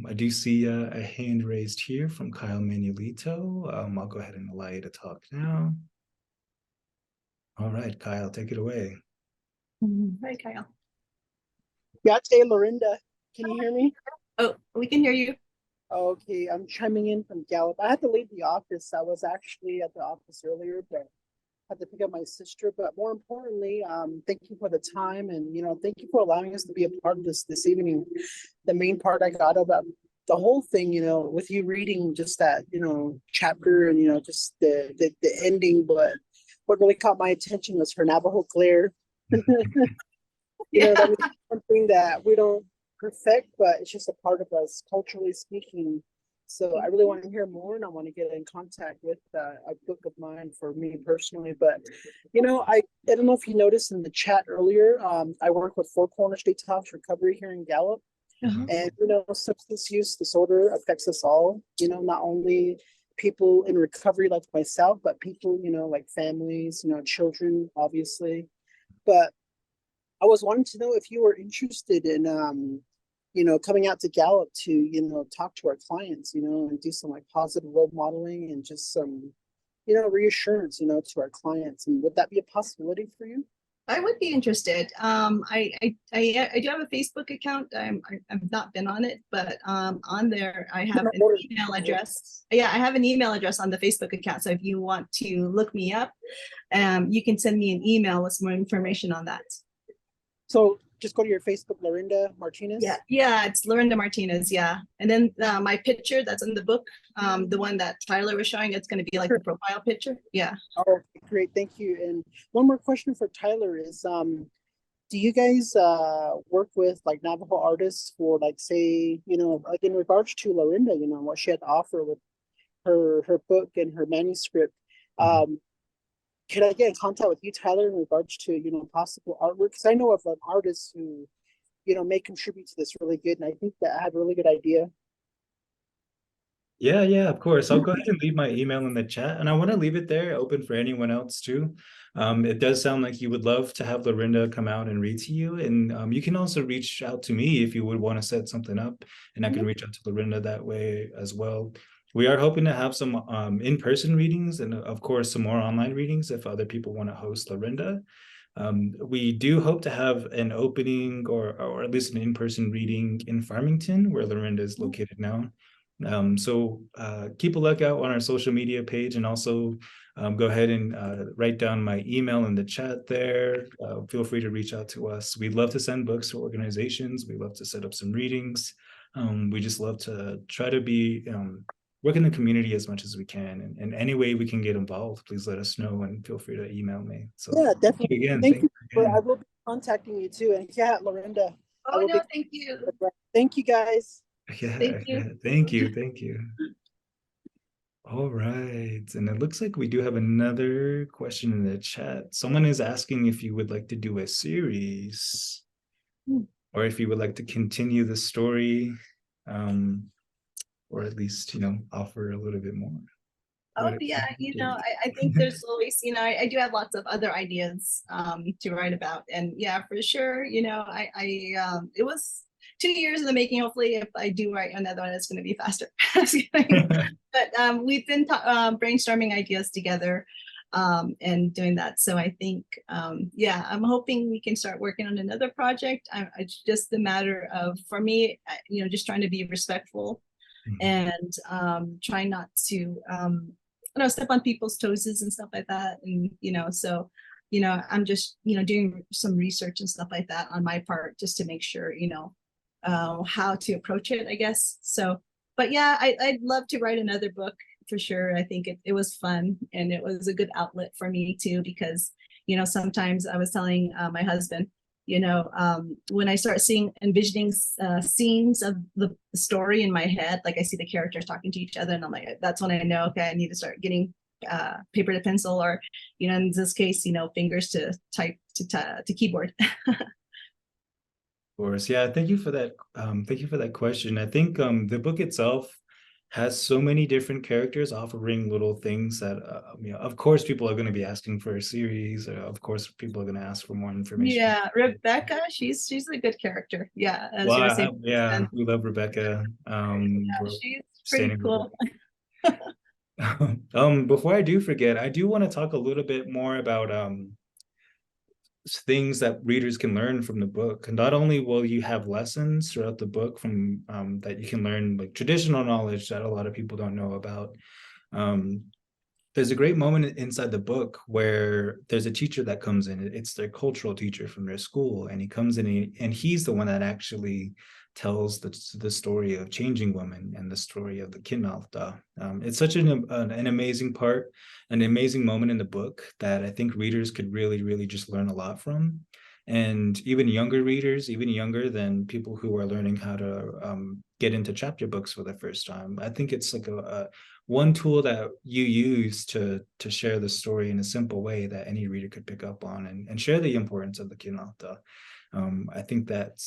I do see a hand raised here from Kyle Manuelito. I'll go ahead and allow you to talk now. All right, Kyle, take it away. Hi, Kyle. Yate, Lorinda, can you hear me? Oh, we can hear you. Okay, I'm chiming in from Gallup. I had to leave the office. I was actually at the office earlier, but I had to pick up my sister. But more importantly, thank you for the time, and thank you for allowing us to be a part of this evening. The main part I got about the whole thing, with you reading just that, chapter, and just the ending. But what really caught my attention was her Navajo glare. That was something that we don't perfect, but it's just a part of us culturally speaking. So I really want to hear more, and I want to get in contact with a book of mine for me personally. But I don't know if you noticed in the chat earlier, I work with Four Corners Detox Recovery here in Gallup. And substance use disorder affects us all, not only people in recovery like myself, but people, like families, children, obviously. But I was wanting to know if you were interested in coming out to Gallup to talk to our clients, and do some like positive role modeling and just some reassurance, to our clients. And would that be a possibility for you? I would be interested. I do have a Facebook account. I've not been on it, but on there I have an email address. Yeah, I have an email address on the Facebook account. So if you want to look me up, you can send me an email with some more information on that. So just go to your Facebook, Lorinda Martinez. Yeah, it's Lorinda Martinez. Yeah, and then my picture that's in the book, the one that Tyler was showing, it's going to be like the profile picture. Yeah. Oh, great, thank you. And one more question for Tyler is, do you guys work with like Navajo artists for, like, say, like in regards to Lorinda, what she had to offer with her book and her manuscript? Can I get in contact with you, Tyler, in regards to, possible artwork? Because I know of an artist who, may contribute to this really good. And I think that I have a really good idea. Yeah, of course. I'll go ahead and leave my email in the chat, and I want to leave it there open for anyone else too. It does sound like you would love to have Lorinda come out and read to you. And you can also reach out to me if you would want to set something up, and I can reach out to Lorinda that way as well. We are hoping to have some in-person readings and, of course, some more online readings if other people want to host Lorinda. We do hope to have an opening or at least an in-person reading in Farmington, where Lorinda is located now. So keep a lookout on our social media page, and also go ahead and write down my email in the chat there. Feel free to reach out to us. We'd love to send books to organizations. We love to set up some readings. We just love to try to be work in the community as much as we can, and any way we can get involved, please let us know, and feel free to email me. So yeah, definitely. Thank you. Again. I will be contacting you too. And yeah, Lorinda. Oh no, thank you. Thank you, guys. Thank you. All right, and it looks like we do have another question in the chat. Someone is asking if you would like to do a series, or if you would like to continue the story, or at least, offer a little bit more. Oh yeah, I think there's always, I do have lots of other ideas to write about, and yeah, for sure, it was 2 years in the making. Hopefully, if I do write another one, it's going to be faster. But we've been brainstorming ideas together and doing that. So I think, I'm hoping we can start working on another project. It's just a matter of, for me, just trying to be respectful and trying not to step on people's toes and stuff like that. And so I'm just doing some research and stuff like that on my part, just to make sure how to approach it, I guess. So, but yeah, I'd love to write another book for sure. I think it was fun, and it was a good outlet for me too, because sometimes I was telling my husband, when I start envisioning scenes of the story in my head, like I see the characters talking to each other, and I'm like, that's when I know, okay, I need to start getting paper to pencil, or in this case, fingers to type to keyboard. Of course, yeah. Thank you for that. Thank you for that question. I think the book itself has so many different characters offering little things that, of course, people are going to be asking for a series. Of course, people are going to ask for more information. Yeah, Rebecca, she's a good character. Yeah, we love Rebecca. She's pretty cool. Before I do forget, I do want to talk a little bit more about things that readers can learn from the book. And not only will you have lessons throughout the book from that you can learn, like traditional knowledge that a lot of people don't know about. There's a great moment inside the book where there's a teacher that comes in. It's their cultural teacher from their school, and he comes in and he's the one that actually tells the story of changing women and the story of the Kinaalda. It's such an amazing part, an amazing moment in the book that I think readers could really, really just learn a lot from. And even younger readers, even younger than people who are learning how to get into chapter books for the first time. I think it's like a one tool that you use to share the story in a simple way that any reader could pick up on and share the importance of the Kinaalda. I think that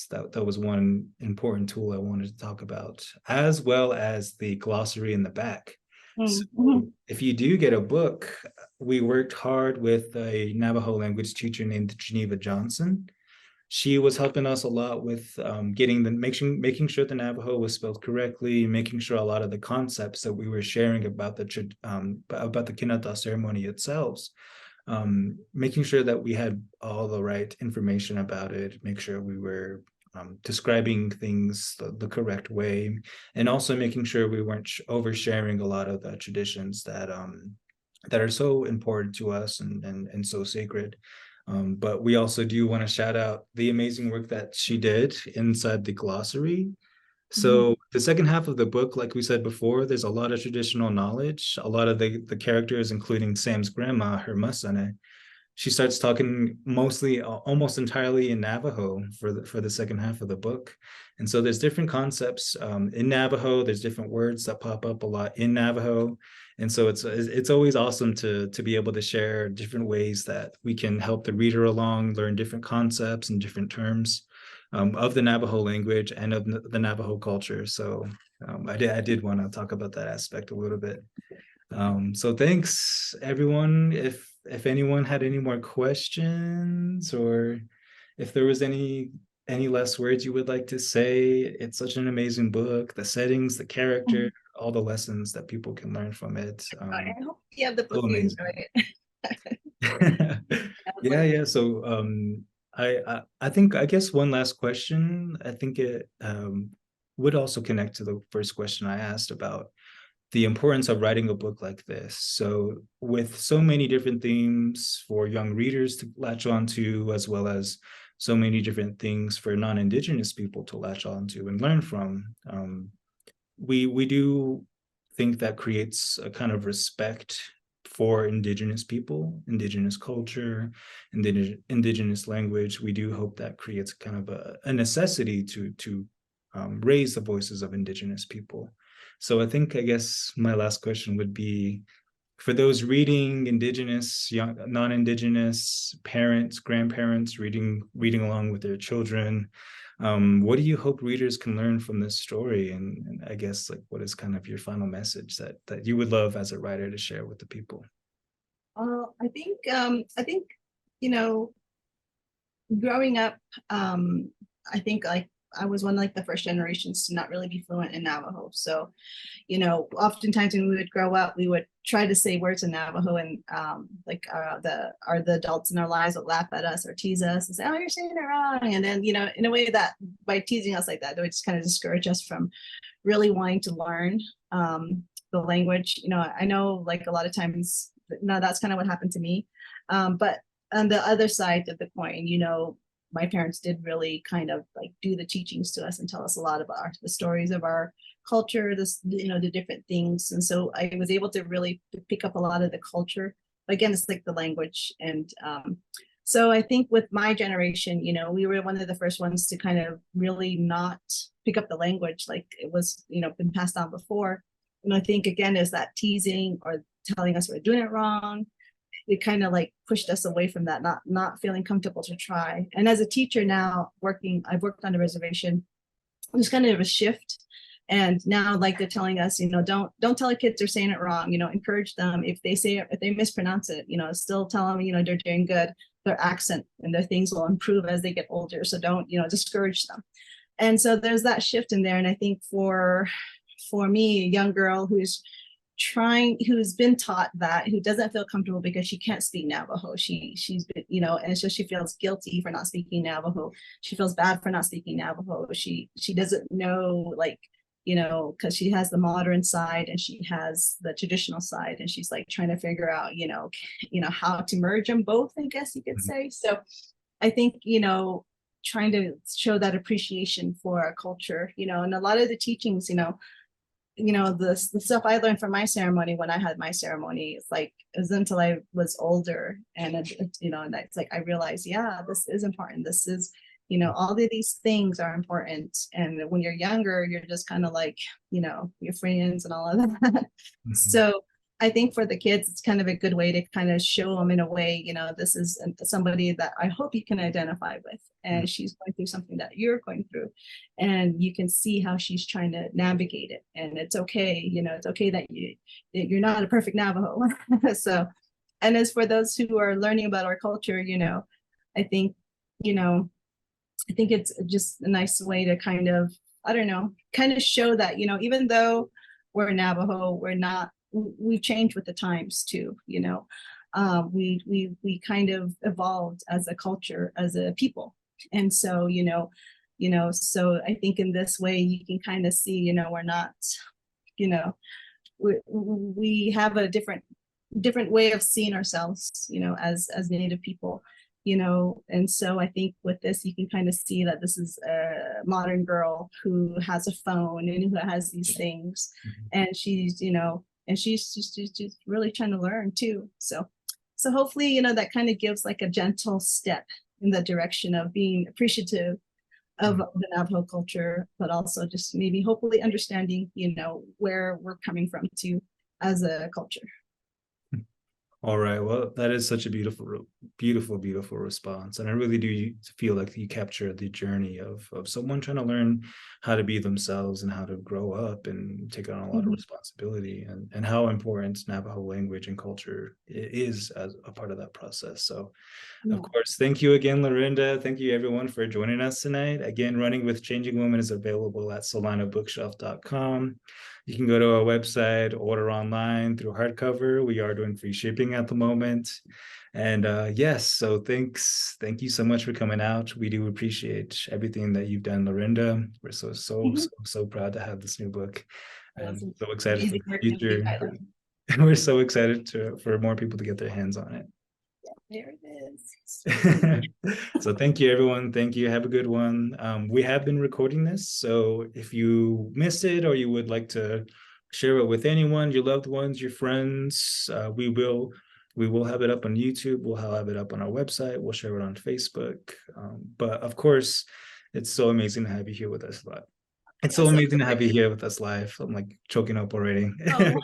was one important tool I wanted to talk about, as well as the glossary in the back. So if you do get a book, we worked hard with a Navajo language teacher named Geneva Johnson. she was helping us a lot with making sure the Navajo was spelled correctly, making sure a lot of the concepts that we were sharing about the Kinaalda ceremony itself, making sure that we had all the right information about it, make sure we were describing things the correct way, and also making sure we weren't oversharing a lot of the traditions that are so important to us and so sacred. But we also do want to shout out the amazing work that she did inside the glossary. So the second half of the book, like we said before, there's a lot of traditional knowledge. A lot of the characters, including Sam's grandma, her masane, she starts talking mostly, almost entirely in Navajo for the second half of the book. And so there's different concepts in Navajo. There's different words that pop up a lot in Navajo. And so it's always awesome to be able to share different ways that we can help the reader along, learn different concepts and different terms of the Navajo language and of the Navajo culture. So I did want to talk about that aspect a little bit. So thanks everyone. If anyone had any more questions, or if there was any last words you would like to say, it's such an amazing book. The settings, the character, all the lessons that people can learn from it. I hope you have the book, so you amazing. enjoy it. Yeah. So I think, I guess one last question. I think it would also connect to the first question I asked about the importance of writing a book like this. So with so many different themes for young readers to latch onto, as well as so many different things for non-Indigenous people to latch onto and learn from, we do think that creates a kind of respect for Indigenous people, Indigenous culture, Indigenous language. We do hope that creates kind of a necessity to raise the voices of Indigenous people. So I guess my last question would be, for those reading, Indigenous, young, non-Indigenous parents, grandparents, reading along with their children, what do you hope readers can learn from this story? And I guess, like, what is kind of your final message that you would love as a writer to share with the people? I think, growing up, I think like I was one of like the first generations to not really be fluent in Navajo. So, oftentimes when we would grow up, we would try to say words in Navajo, and the adults in our lives would laugh at us or tease us and say, "Oh, you're saying it wrong." And then, in a way that by teasing us like that, they would just kind of discourage us from really wanting to learn the language. I know like a lot of times, no, that's kind of what happened to me. But on the other side of the coin, my parents did really kind of like do the teachings to us and tell us a lot about the stories of our culture, the different things. And so I was able to really pick up a lot of the culture. Again, it's like the language. And so I think with my generation, we were one of the first ones to kind of really not pick up the language like it was, been passed down before. And I think, again, is that teasing or telling us we're doing it wrong. It kind of like pushed us away from that, not feeling comfortable to try. And as a teacher now, I've worked on the reservation, there's kind of a shift. And now like they're telling us, don't tell the kids they're saying it wrong, encourage them. If they mispronounce it, still tell them, they're doing good. Their accent and their things will improve as they get older. So don't, discourage them. And so there's that shift in there. And I think for me, a young girl who's been taught that, who doesn't feel comfortable because she can't speak Navajo, she's been, and so she feels guilty for not speaking Navajo, she feels bad for not speaking Navajo, she doesn't know, like, because she has the modern side and she has the traditional side, and she's like trying to figure out how to merge them both, I guess you could say. So I think trying to show that appreciation for our culture, and a lot of the teachings, the stuff I learned from my ceremony when I had my ceremony, it was until I was older, and and it's like I realized, yeah, this is important. This is, all of these things are important. And when you're younger, you're just kind of like, your friends and all of that. Mm-hmm. So I think for the kids, it's kind of a good way to kind of show them in a way, this is somebody that I hope you can identify with. And she's going through something that you're going through. And you can see how she's trying to navigate it. And it's okay, it's okay that you're not a perfect Navajo. So, and as for those who are learning about our culture, I think, I think it's just a nice way to kind of, I don't know, kind of show that, you know, even though we're Navajo, we're not, we've changed with the times too, you know. We kind of evolved as a culture, as a people. And so, so I think in this way you can kind of see, you know, we're not, you know, we have a different way of seeing ourselves, you know, as Native people, you know. And so I think with this you can kind of see that this is a modern girl who has a phone and who has these things, and she's, you know, and she's just really trying to learn too. So hopefully, you know, that kind of gives like a gentle step in the direction of being appreciative of the Navajo culture, but also just maybe hopefully understanding, you know, where we're coming from too as a culture. All right. Well, that is such a beautiful response. And I really do feel like you capture the journey of someone trying to learn how to be themselves and how to grow up and take on a lot of responsibility, and how important Navajo language and culture is as a part of that process. So of course, thank you again, Lorinda. Thank you everyone for joining us tonight. Again, Running with Changing Women is available at salinabookshelf.com. You can go to our website, order online through Hardcover. We are doing free shipping at the moment. And yes, so thank you so much for coming out. We do appreciate everything that you've done, Lorinda. We're so proud to have this new book. And so excited for the future. We're so excited for more people to get their hands on it. There it is. So thank you, everyone. Thank you. Have a good one. We have been recording this, so if you missed it or you would like to share it with anyone, your loved ones, your friends, we will have it up on YouTube. We'll have it up on our website. We'll share it on Facebook. But of course, it's so amazing to have you here with us live. It's so amazing to have you here with us live. I'm like choking up already. Oh,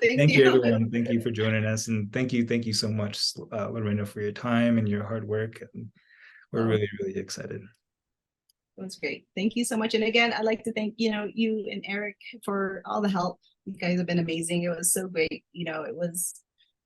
thank you, everyone. Thank you for joining us. And thank you so much, Lorinda, for your time and your hard work. And we're really excited. It was great. Thank you so much. And again, I'd like to thank, you know, you and Eric for all the help. You guys have been amazing. It was so great. You know, it was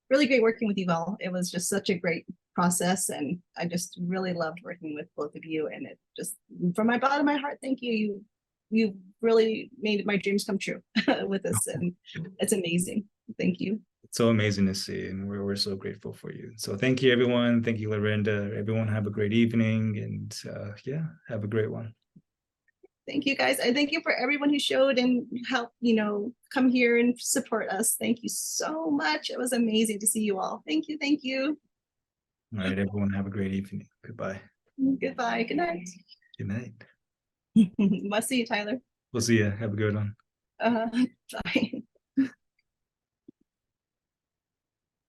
really great working with you all. It was just such a great process. And I just really loved working with both of you. And it just, from my bottom of my heart, thank you. You really made my dreams come true with this, and it's amazing. Thank you. It's so amazing to see, and we're so grateful for you. So thank you, everyone. Thank you, Lorinda. Everyone have a great evening, and yeah, have a great one. Thank you, guys. I thank you for everyone who showed and helped, you know, come here and support us. Thank you so much. It was amazing to see you all. Thank you. Thank you. All right, everyone, have a great evening. Goodbye. Goodbye. Good night. Good night. We'll see you, Tyler. We'll see you. Have a good one. Bye.